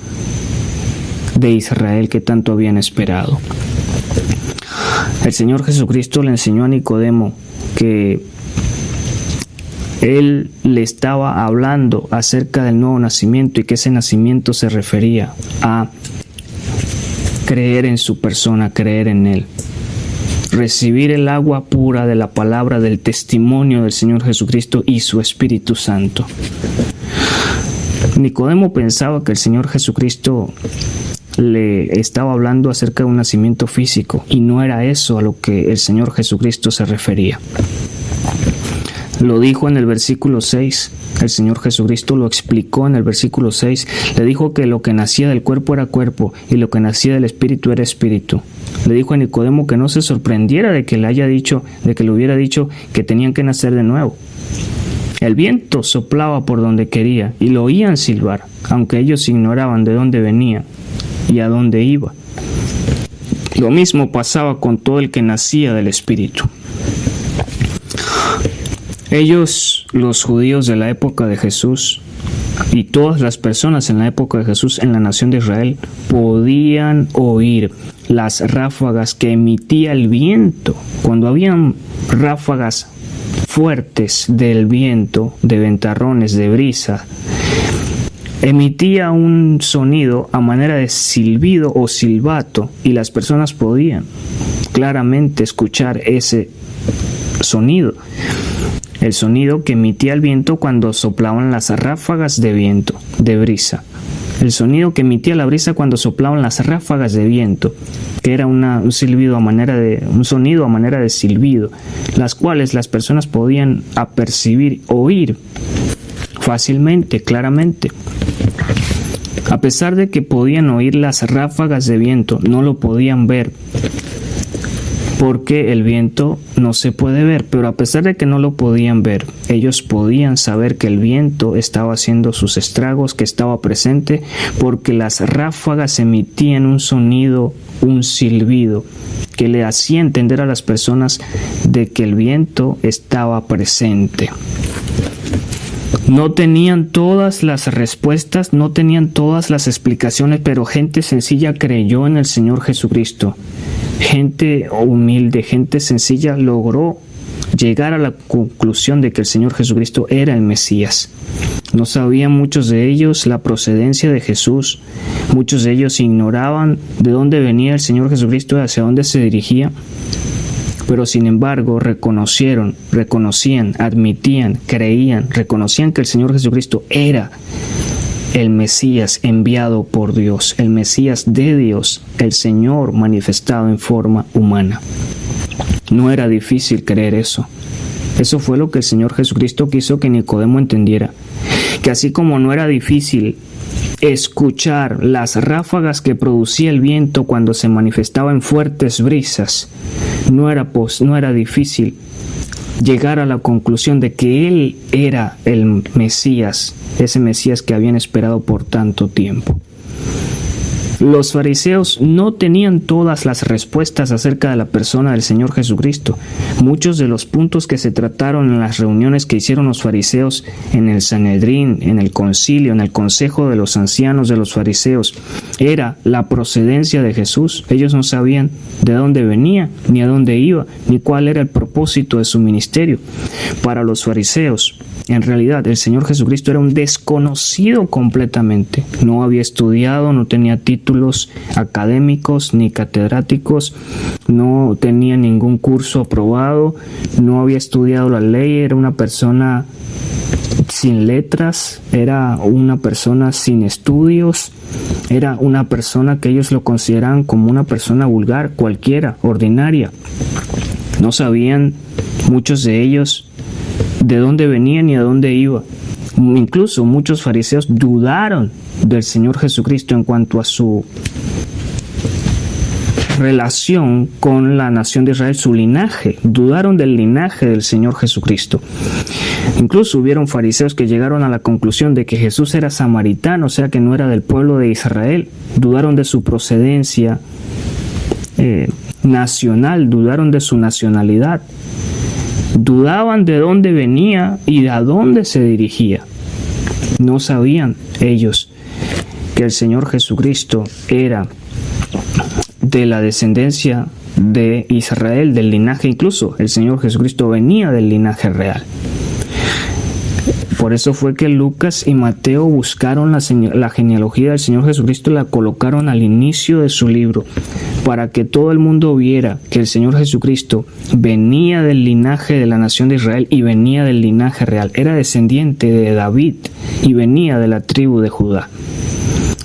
de Israel que tanto habían esperado. El Señor Jesucristo le enseñó a Nicodemo que Él le estaba hablando acerca del nuevo nacimiento y que ese nacimiento se refería a creer en su persona, creer en Él. Recibir el agua pura de la palabra, del testimonio del Señor Jesucristo y su Espíritu Santo. Nicodemo pensaba que el Señor Jesucristo le estaba hablando acerca de un nacimiento físico, y no era eso a lo que el Señor Jesucristo se refería. Lo dijo en el versículo 6, el Señor Jesucristo lo explicó en el versículo 6, le dijo que lo que nacía del cuerpo era cuerpo y lo que nacía del espíritu era espíritu. Le dijo a Nicodemo que no se sorprendiera de que le hubiera dicho que tenían que nacer de nuevo. El viento soplaba por donde quería y lo oían silbar, aunque ellos ignoraban de dónde venía y a dónde iba. Lo mismo pasaba con todo el que nacía del Espíritu. Ellos, los judíos de la época de Jesús, y todas las personas en la época de Jesús en la nación de Israel, podían oír las ráfagas que emitía el viento. Cuando habían ráfagas fuertes del viento, de ventarrones, de brisa, emitía un sonido a manera de silbido o silbato, y las personas podían claramente escuchar ese sonido. El sonido que emitía el viento cuando soplaban las ráfagas de viento, de brisa. El sonido que emitía la brisa cuando soplaban las ráfagas de viento, que era un sonido a manera de silbido, las cuales las personas podían apercibir, oír fácilmente, claramente. A pesar de que podían oír las ráfagas de viento, no lo podían ver, porque el viento no se puede ver, pero a pesar de que no lo podían ver, ellos podían saber que el viento estaba haciendo sus estragos, que estaba presente, porque las ráfagas emitían un sonido, un silbido, que le hacía entender a las personas de que el viento estaba presente. No tenían todas las respuestas, no tenían todas las explicaciones, pero gente sencilla creyó en el Señor Jesucristo. Gente humilde, gente sencilla logró llegar a la conclusión de que el Señor Jesucristo era el Mesías. No sabían muchos de ellos la procedencia de Jesús. Muchos de ellos ignoraban de dónde venía el Señor Jesucristo y hacia dónde se dirigía. Pero sin embargo reconocían, admitían, creían, reconocían que el Señor Jesucristo era el Mesías enviado por Dios, el Mesías de Dios, el Señor manifestado en forma humana. No era difícil creer eso. Eso fue lo que el Señor Jesucristo quiso que Nicodemo entendiera. Que así como no era difícil escuchar las ráfagas que producía el viento cuando se manifestaba en fuertes brisas, no era difícil llegar a la conclusión de que Él era el Mesías, ese Mesías que habían esperado por tanto tiempo. Los fariseos no tenían todas las respuestas acerca de la persona del Señor Jesucristo. Muchos de los puntos que se trataron en las reuniones que hicieron los fariseos en el Sanedrín, en el concilio, en el consejo de los ancianos de los fariseos, era la procedencia de Jesús. Ellos no sabían de dónde venía, ni a dónde iba, ni cuál era el propósito de su ministerio. Para los fariseos, en realidad, el Señor Jesucristo era un desconocido completamente. No había estudiado, no tenía títulos académicos ni catedráticos, no tenía ningún curso aprobado, no había estudiado la ley, era una persona sin letras, era una persona sin estudios, era una persona que ellos lo consideraban como una persona vulgar, cualquiera, ordinaria. No sabían muchos de ellos de dónde venía ni a dónde iba. Incluso muchos fariseos dudaron del Señor Jesucristo en cuanto a su relación con la nación de Israel, su linaje. Dudaron del linaje del Señor Jesucristo. Incluso hubieron fariseos que llegaron a la conclusión de que Jesús era samaritano, o sea que no era del pueblo de Israel. Dudaron de su procedencia nacional, dudaron de su nacionalidad. Dudaban de dónde venía y a dónde se dirigía. No sabían ellos que el Señor Jesucristo era de la descendencia de Israel, del linaje. Incluso el Señor Jesucristo venía del linaje real. Por eso fue que Lucas y Mateo buscaron la genealogía del Señor Jesucristo y la colocaron al inicio de su libro, para que todo el mundo viera que el Señor Jesucristo venía del linaje de la nación de Israel y venía del linaje real. Era descendiente de David y venía de la tribu de Judá.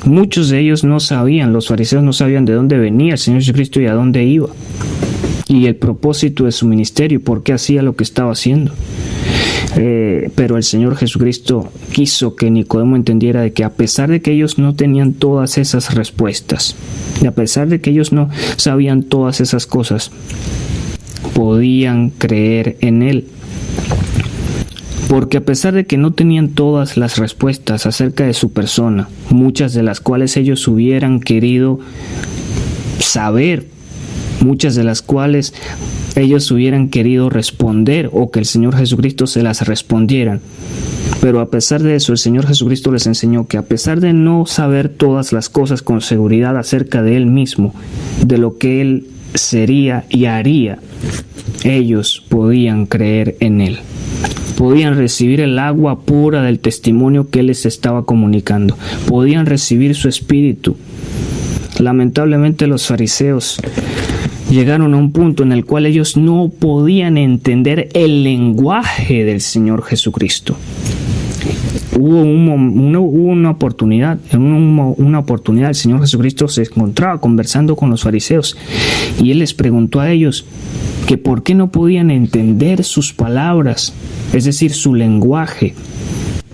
Muchos de ellos no sabían, los fariseos no sabían de dónde venía el Señor Jesucristo y a dónde iba, y el propósito de su ministerio, por qué hacía lo que estaba haciendo. Pero el Señor Jesucristo quiso que Nicodemo entendiera de que a pesar de que ellos no tenían todas esas respuestas, y a pesar de que ellos no sabían todas esas cosas, podían creer en Él. Porque a pesar de que no tenían todas las respuestas acerca de su persona, muchas de las cuales ellos hubieran querido saber, muchas de las cuales ellos hubieran querido responder o que el Señor Jesucristo se las respondieran. Pero a pesar de eso, el Señor Jesucristo les enseñó que a pesar de no saber todas las cosas con seguridad acerca de Él mismo, de lo que Él sería y haría, ellos podían creer en Él. Podían recibir el agua pura del testimonio que Él les estaba comunicando. Podían recibir su espíritu. Lamentablemente los fariseos llegaron a un punto en el cual ellos no podían entender el lenguaje del Señor Jesucristo. Hubo una oportunidad, el Señor Jesucristo se encontraba conversando con los fariseos y Él les preguntó a ellos que por qué no podían entender sus palabras, es decir, su lenguaje.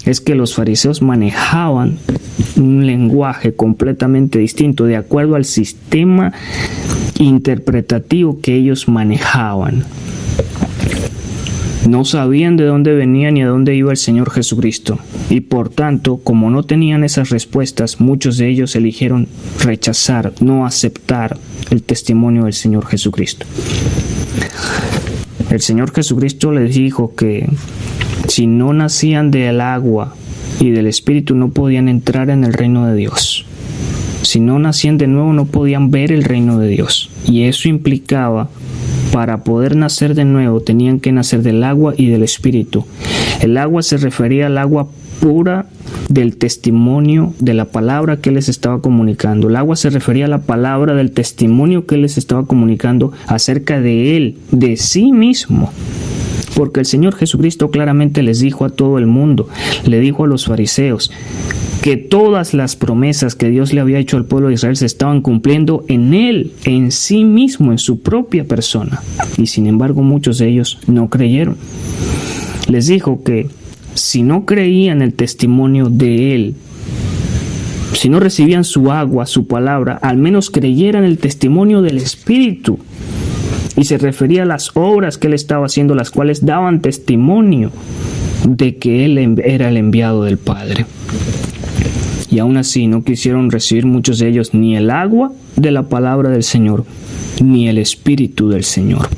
Es que los fariseos manejaban un lenguaje completamente distinto de acuerdo al sistema interpretativo que ellos manejaban. No sabían de dónde venía ni a dónde iba el Señor Jesucristo, y por tanto, como no tenían esas respuestas, muchos de ellos eligieron rechazar, no aceptar el testimonio del Señor Jesucristo. El Señor Jesucristo les dijo que si no nacían del agua y del Espíritu no podían entrar en el reino de Dios. Si no nacían de nuevo no podían ver el reino de Dios. Y eso implicaba, para poder nacer de nuevo, tenían que nacer del agua y del Espíritu. El agua se refería al agua pura del testimonio de la palabra que Él les estaba comunicando. El agua se refería a la palabra del testimonio que Él les estaba comunicando acerca de Él, de sí mismo. Porque el Señor Jesucristo claramente les dijo a todo el mundo, le dijo a los fariseos, que todas las promesas que Dios le había hecho al pueblo de Israel se estaban cumpliendo en Él, en sí mismo, en su propia persona. Y sin embargo muchos de ellos no creyeron. Les dijo que si no creían el testimonio de Él, si no recibían su agua, su palabra, al menos creyeran el testimonio del Espíritu. Y se refería a las obras que Él estaba haciendo, las cuales daban testimonio de que Él era el enviado del Padre. Y aún así no quisieron recibir muchos de ellos ni el agua de la palabra del Señor, ni el Espíritu del Señor.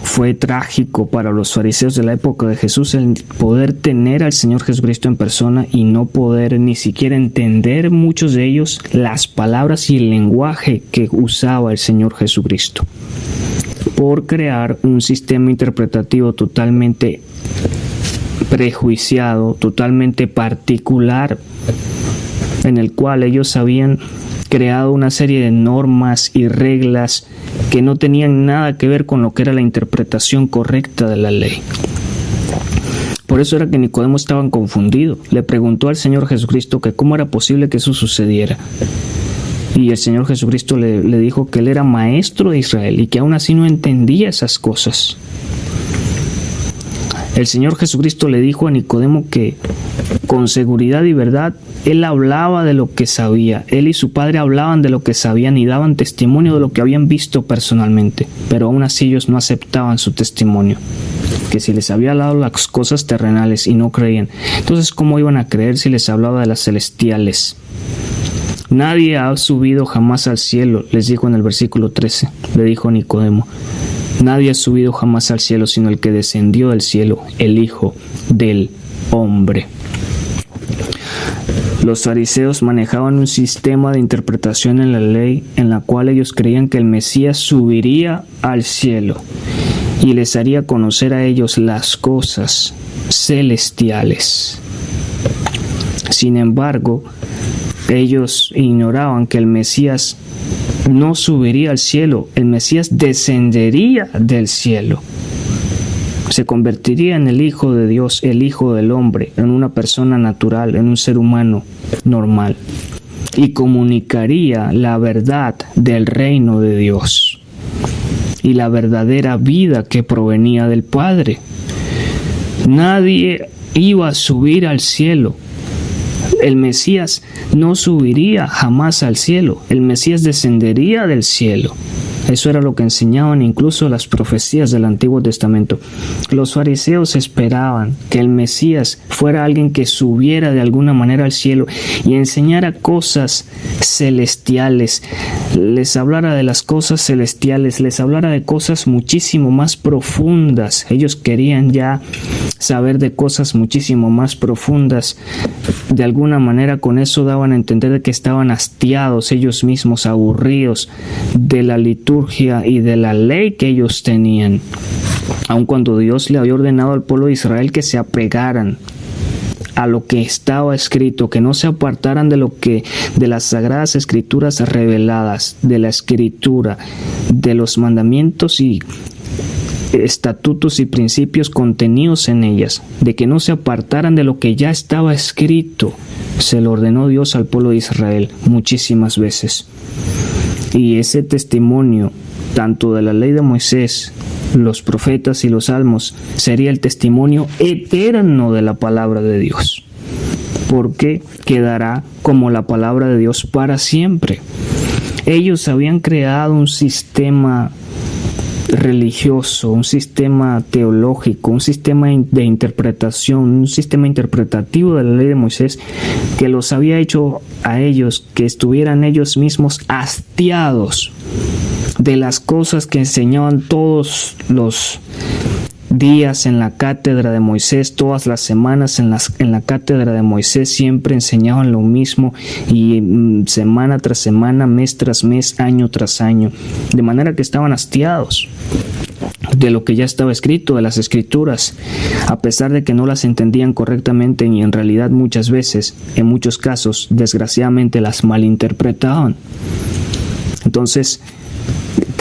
Fue trágico para los fariseos de la época de Jesús el poder tener al Señor Jesucristo en persona y no poder ni siquiera entender muchos de ellos las palabras y el lenguaje que usaba el Señor Jesucristo, por crear un sistema interpretativo totalmente prejuiciado, totalmente particular, en el cual ellos habían creado una serie de normas y reglas que no tenían nada que ver con lo que era la interpretación correcta de la ley. Por eso era que Nicodemo estaba confundido. Le preguntó al Señor Jesucristo que cómo era posible que eso sucediera. Y el Señor Jesucristo le dijo que Él era maestro de Israel y que aún así no entendía esas cosas. El Señor Jesucristo le dijo a Nicodemo que con seguridad y verdad Él hablaba de lo que sabía. Él y su padre hablaban de lo que sabían y daban testimonio de lo que habían visto personalmente. Pero aún así ellos no aceptaban su testimonio. Que si les había hablado las cosas terrenales y no creían, entonces ¿cómo iban a creer si les hablaba de las celestiales? Nadie ha subido jamás al cielo, les dijo en el versículo 13. Le dijo a Nicodemo. Nadie ha subido jamás al cielo sino el que descendió del cielo, el Hijo del Hombre. Los fariseos manejaban un sistema de interpretación en la ley en la cual ellos creían que el Mesías subiría al cielo y les haría conocer a ellos las cosas celestiales. Sin embargo, Ellos ignoraban que el Mesías no subiría al cielo, el Mesías descendería del cielo. Se convertiría en el Hijo de Dios, el Hijo del hombre, en una persona natural, en un ser humano normal, y comunicaría la verdad del reino de Dios y la verdadera vida que provenía del Padre. Nadie iba a subir al cielo. El Mesías no subiría jamás al cielo. El Mesías descendería del cielo. Eso era lo que enseñaban incluso las profecías del Antiguo Testamento. Los fariseos esperaban que el Mesías fuera alguien que subiera de alguna manera al cielo y enseñara cosas celestiales, les hablara de las cosas celestiales, les hablara de cosas muchísimo más profundas. Ellos querían ya saber de cosas muchísimo más profundas. De alguna manera con eso daban a entender de que estaban hastiados ellos mismos, aburridos de la liturgia y de la ley que ellos tenían, aun cuando Dios le había ordenado al pueblo de Israel que se apegaran a lo que estaba escrito, que no se apartaran de las sagradas escrituras reveladas, de la escritura, de los mandamientos y estatutos y principios contenidos en ellas, de que no se apartaran de lo que ya estaba escrito. Se lo ordenó Dios al pueblo de Israel muchísimas veces. Y ese testimonio, tanto de la ley de Moisés, los profetas y los salmos, sería el testimonio eterno de la palabra de Dios, porque quedará como la palabra de Dios para siempre. Ellos habían creado un sistema religioso, un sistema teológico, un sistema de interpretación, un sistema interpretativo de la ley de Moisés que los había hecho a ellos que estuvieran ellos mismos hastiados de las cosas que enseñaban todos los días en la cátedra de Moisés, todas las semanas en la cátedra de Moisés siempre enseñaban lo mismo y semana tras semana, mes tras mes, año tras año, de manera que estaban hastiados de lo que ya estaba escrito, de las escrituras, a pesar de que no las entendían correctamente y en realidad muchas veces, en muchos casos, desgraciadamente las malinterpretaban. Entonces,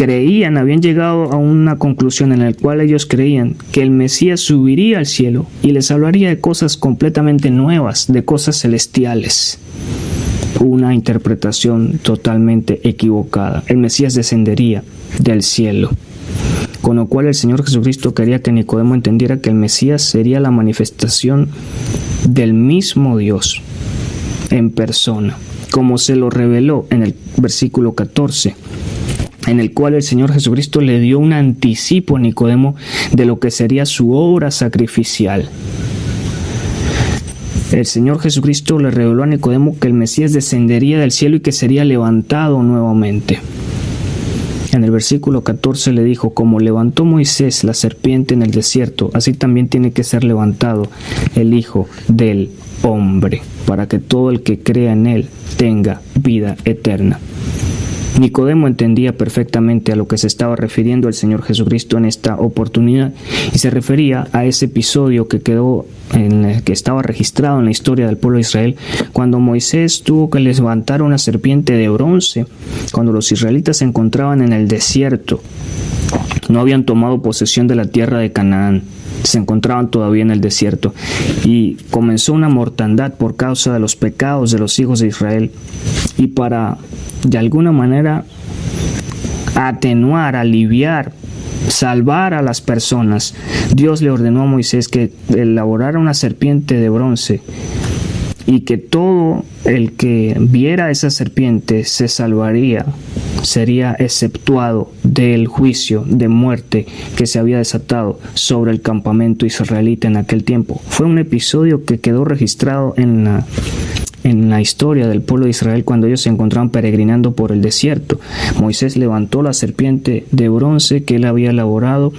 habían llegado a una conclusión en la cual ellos creían que el Mesías subiría al cielo y les hablaría de cosas completamente nuevas, de cosas celestiales. Una interpretación totalmente equivocada. El Mesías descendería del cielo. Con lo cual el Señor Jesucristo quería que Nicodemo entendiera que el Mesías sería la manifestación del mismo Dios en persona, como se lo reveló en el versículo 14. En el cual el Señor Jesucristo le dio un anticipo a Nicodemo de lo que sería su obra sacrificial. El Señor Jesucristo le reveló a Nicodemo que el Mesías descendería del cielo y que sería levantado nuevamente. En el versículo 14 le dijo: como levantó Moisés la serpiente en el desierto, así también tiene que ser levantado el Hijo del Hombre, para que todo el que crea en él tenga vida eterna. Nicodemo entendía perfectamente a lo que se estaba refiriendo el Señor Jesucristo en esta oportunidad y se refería a ese episodio que estaba registrado en la historia del pueblo de Israel cuando Moisés tuvo que levantar una serpiente de bronce cuando los israelitas se encontraban en el desierto. No habían tomado posesión de la tierra de Canaán, se encontraban todavía en el desierto y comenzó una mortandad por causa de los pecados de los hijos de Israel. Y para de alguna manera atenuar, aliviar, salvar a las personas, Dios le ordenó a Moisés que elaborara una serpiente de bronce y que todo el que viera esa serpiente se salvaría, sería exceptuado del juicio de muerte que se había desatado sobre el campamento israelita en aquel tiempo. Fue un episodio que quedó registrado en la historia del pueblo de Israel cuando ellos se encontraban peregrinando por el desierto. Moisés levantó la serpiente de bronce que él había elaborado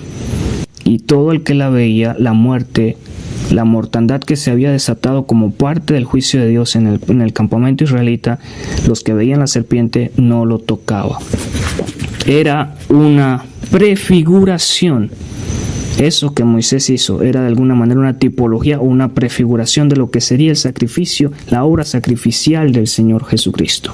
y todo el que la veía, la muerte, la mortandad que se había desatado como parte del juicio de Dios en el campamento israelita, los que veían la serpiente no lo tocaba. Era una prefiguración Eso que Moisés hizo era de alguna manera una tipología o una prefiguración de lo que sería el sacrificio, la obra sacrificial del Señor Jesucristo.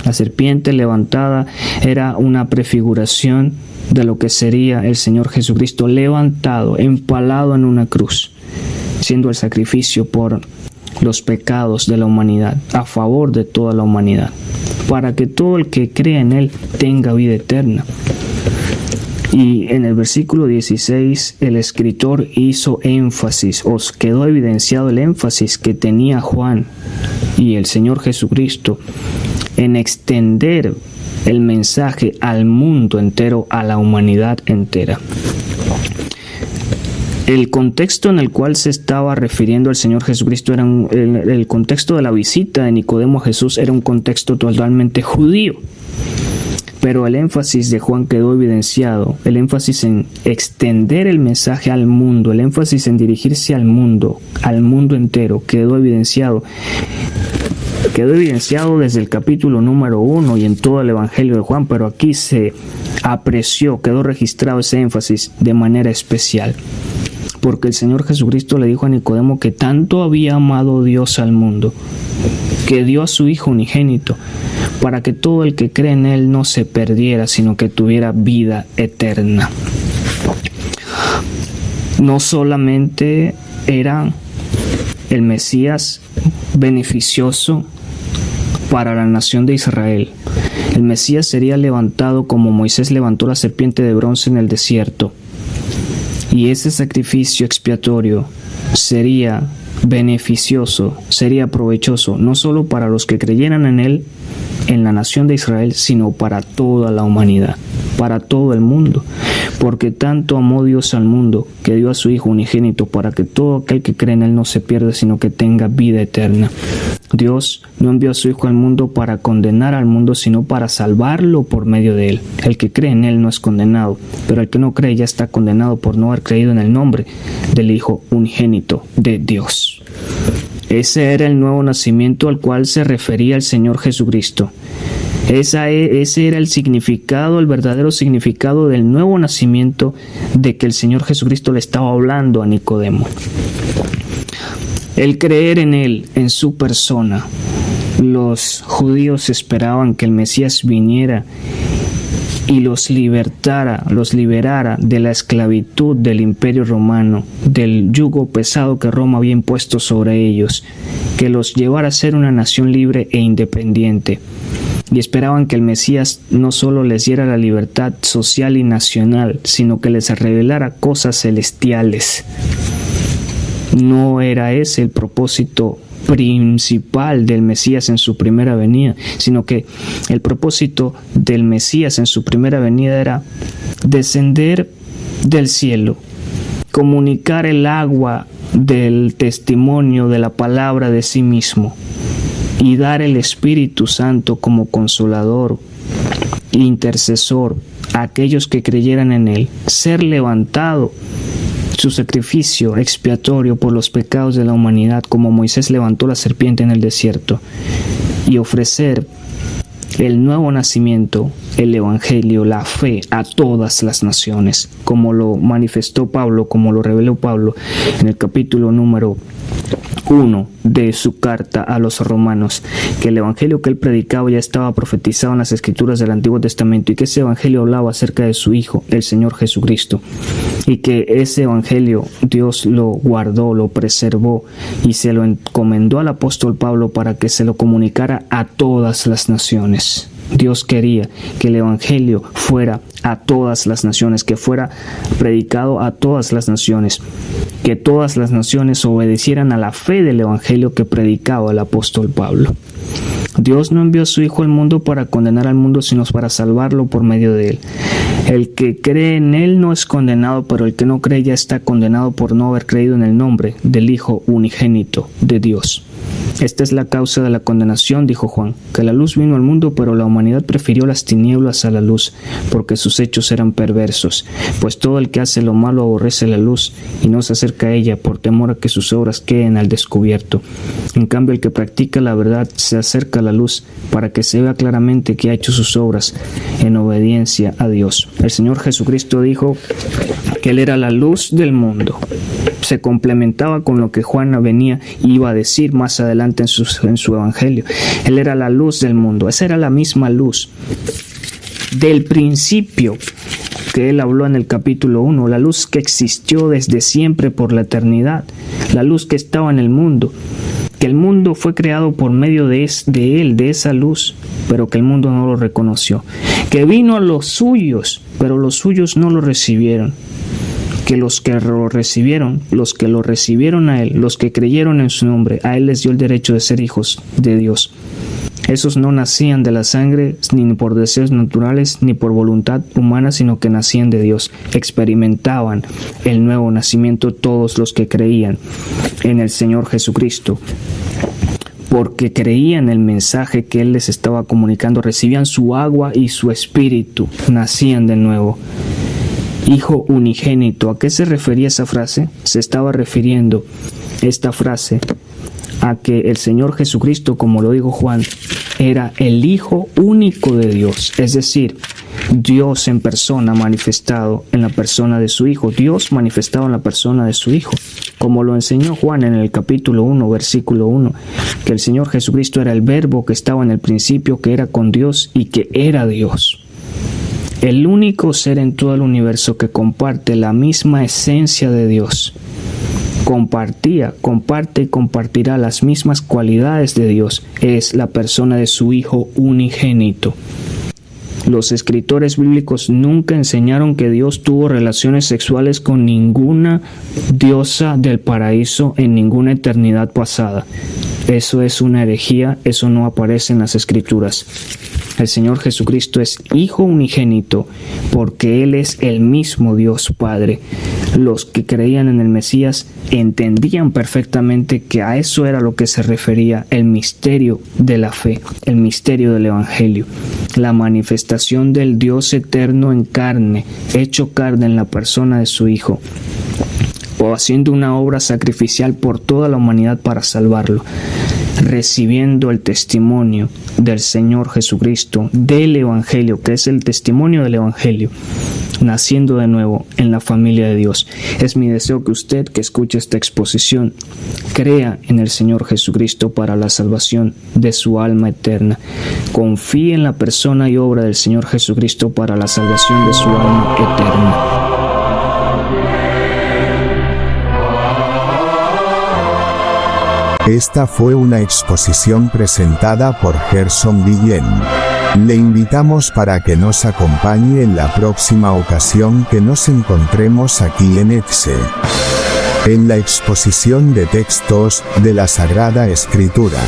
La serpiente levantada era una prefiguración de lo que sería el Señor Jesucristo levantado, empalado en una cruz, siendo el sacrificio por los pecados de la humanidad, a favor de toda la humanidad, para que todo el que cree en Él tenga vida eterna. Y en el versículo 16 el escritor hizo énfasis, os quedó evidenciado el énfasis que tenía Juan y el Señor Jesucristo en extender el mensaje al mundo entero, a la humanidad entera. El contexto en el cual se estaba refiriendo el Señor Jesucristo era el contexto de la visita de Nicodemo a Jesús era un contexto totalmente judío. Pero el énfasis de Juan quedó evidenciado, el énfasis en extender el mensaje al mundo, el énfasis en dirigirse al mundo entero, quedó evidenciado desde el capítulo número 1 y en todo el Evangelio de Juan, pero aquí se apreció, quedó registrado ese énfasis de manera especial. Porque el Señor Jesucristo le dijo a Nicodemo que tanto había amado Dios al mundo, que dio a su Hijo unigénito, para que todo el que cree en Él no se perdiera, sino que tuviera vida eterna. No solamente era el Mesías beneficioso para la nación de Israel, el Mesías sería levantado como Moisés levantó la serpiente de bronce en el desierto. Y ese sacrificio expiatorio sería beneficioso, sería provechoso, no solo para los que creyeran en Él, en la nación de Israel, sino para toda la humanidad, para todo el mundo. Porque tanto amó Dios al mundo, que dio a su Hijo unigénito, para que todo aquel que cree en Él no se pierda, sino que tenga vida eterna. Dios no envió a su Hijo al mundo para condenar al mundo, sino para salvarlo por medio de Él. El que cree en Él no es condenado, pero el que no cree ya está condenado por no haber creído en el nombre del Hijo unigénito de Dios. Ese era el nuevo nacimiento al cual se refería el Señor Jesucristo. Ese era el significado, el verdadero significado del nuevo nacimiento de que el Señor Jesucristo le estaba hablando a Nicodemo. El creer en Él, en su persona. Los judíos esperaban que el Mesías viniera y los liberara de la esclavitud del Imperio Romano, del yugo pesado que Roma había impuesto sobre ellos, que los llevara a ser una nación libre e independiente. Y esperaban que el Mesías no solo les diera la libertad social y nacional, sino que les revelara cosas celestiales. No era ese el propósito principal del Mesías en su primera venida, sino que el propósito del Mesías en su primera venida era descender del cielo, comunicar el agua del testimonio de la palabra de sí mismo y dar el Espíritu Santo como consolador e intercesor a aquellos que creyeran en Él, ser levantado su sacrificio expiatorio por los pecados de la humanidad, como Moisés levantó la serpiente en el desierto, y ofrecer el nuevo nacimiento, el Evangelio, la fe a todas las naciones, como lo manifestó Pablo, como lo reveló Pablo en el capítulo número 1 de su carta a los romanos, que el evangelio que él predicaba ya estaba profetizado en las escrituras del Antiguo Testamento y que ese evangelio hablaba acerca de su Hijo, el Señor Jesucristo, y que ese evangelio Dios lo guardó, lo preservó y se lo encomendó al apóstol Pablo para que se lo comunicara a todas las naciones. Dios quería que el evangelio fuera a todas las naciones, que fuera predicado a todas las naciones, que todas las naciones obedecieran a la fe del evangelio que predicaba el apóstol Pablo. Dios no envió a su Hijo al mundo para condenar al mundo, sino para salvarlo por medio de Él. El que cree en Él no es condenado, pero el que no cree ya está condenado por no haber creído en el nombre del Hijo unigénito de Dios. Esta es la causa de la condenación, dijo Juan, que la luz vino al mundo, pero la humanidad prefirió las tinieblas a la luz, porque sus hechos eran perversos. Pues todo el que hace lo malo aborrece la luz y no se acerca a ella por temor a que sus obras queden al descubierto. En cambio, el que practica la verdad se acerca a la luz para que se vea claramente que ha hecho sus obras en obediencia a Dios. El Señor Jesucristo dijo que Él era la luz del mundo. Se complementaba con lo que Juan venía y iba a decir más adelante en su evangelio. Él era la luz del mundo. Esa era la misma luz del principio que él habló en el capítulo 1, la luz que existió desde siempre por la eternidad, la luz que estaba en el mundo, que el mundo fue creado por medio de él, de esa luz, pero que el mundo no lo reconoció, que vino a los suyos, pero los suyos no lo recibieron, que los que lo recibieron a él, los que creyeron en su nombre, a él les dio el derecho de ser hijos de Dios. Esos no nacían de la sangre, ni por deseos naturales, ni por voluntad humana, sino que nacían de Dios. Experimentaban el nuevo nacimiento todos los que creían en el Señor Jesucristo, porque creían el mensaje que Él les estaba comunicando, recibían su agua y su espíritu, nacían de nuevo. Hijo unigénito, ¿a qué se refería esa frase? Se estaba refiriendo esta frase a que el Señor Jesucristo, como lo dijo Juan, era el Hijo único de Dios, es decir, Dios en persona manifestado en la persona de su Hijo, Dios manifestado en la persona de su Hijo, como lo enseñó Juan en el capítulo 1, versículo 1, que el Señor Jesucristo era el Verbo que estaba en el principio, que era con Dios y que era Dios. El único ser en todo el universo que comparte la misma esencia de Dios. Comparte y compartirá las mismas cualidades de Dios. Es la persona de su Hijo unigénito. Los escritores bíblicos nunca enseñaron que Dios tuvo relaciones sexuales con ninguna diosa del paraíso en ninguna eternidad pasada. Eso es una herejía, eso no aparece en las Escrituras. El Señor Jesucristo es Hijo unigénito porque Él es el mismo Dios Padre. Los que creían en el Mesías entendían perfectamente que a eso era lo que se refería el misterio de la fe, el misterio del Evangelio, la manifestación del Dios eterno en carne, hecho carne en la persona de su Hijo, o haciendo una obra sacrificial por toda la humanidad para salvarlo, recibiendo el testimonio del Señor Jesucristo, del Evangelio, que es el testimonio del Evangelio, naciendo de nuevo en la familia de Dios. Es mi deseo que usted, que escuche esta exposición, crea en el Señor Jesucristo para la salvación de su alma eterna. Confíe en la persona y obra del Señor Jesucristo para la salvación de su alma eterna. Esta fue una exposición presentada por Gerson Guillén. Le invitamos para que nos acompañe en la próxima ocasión que nos encontremos aquí en EXE, en la exposición de textos de la Sagrada Escritura.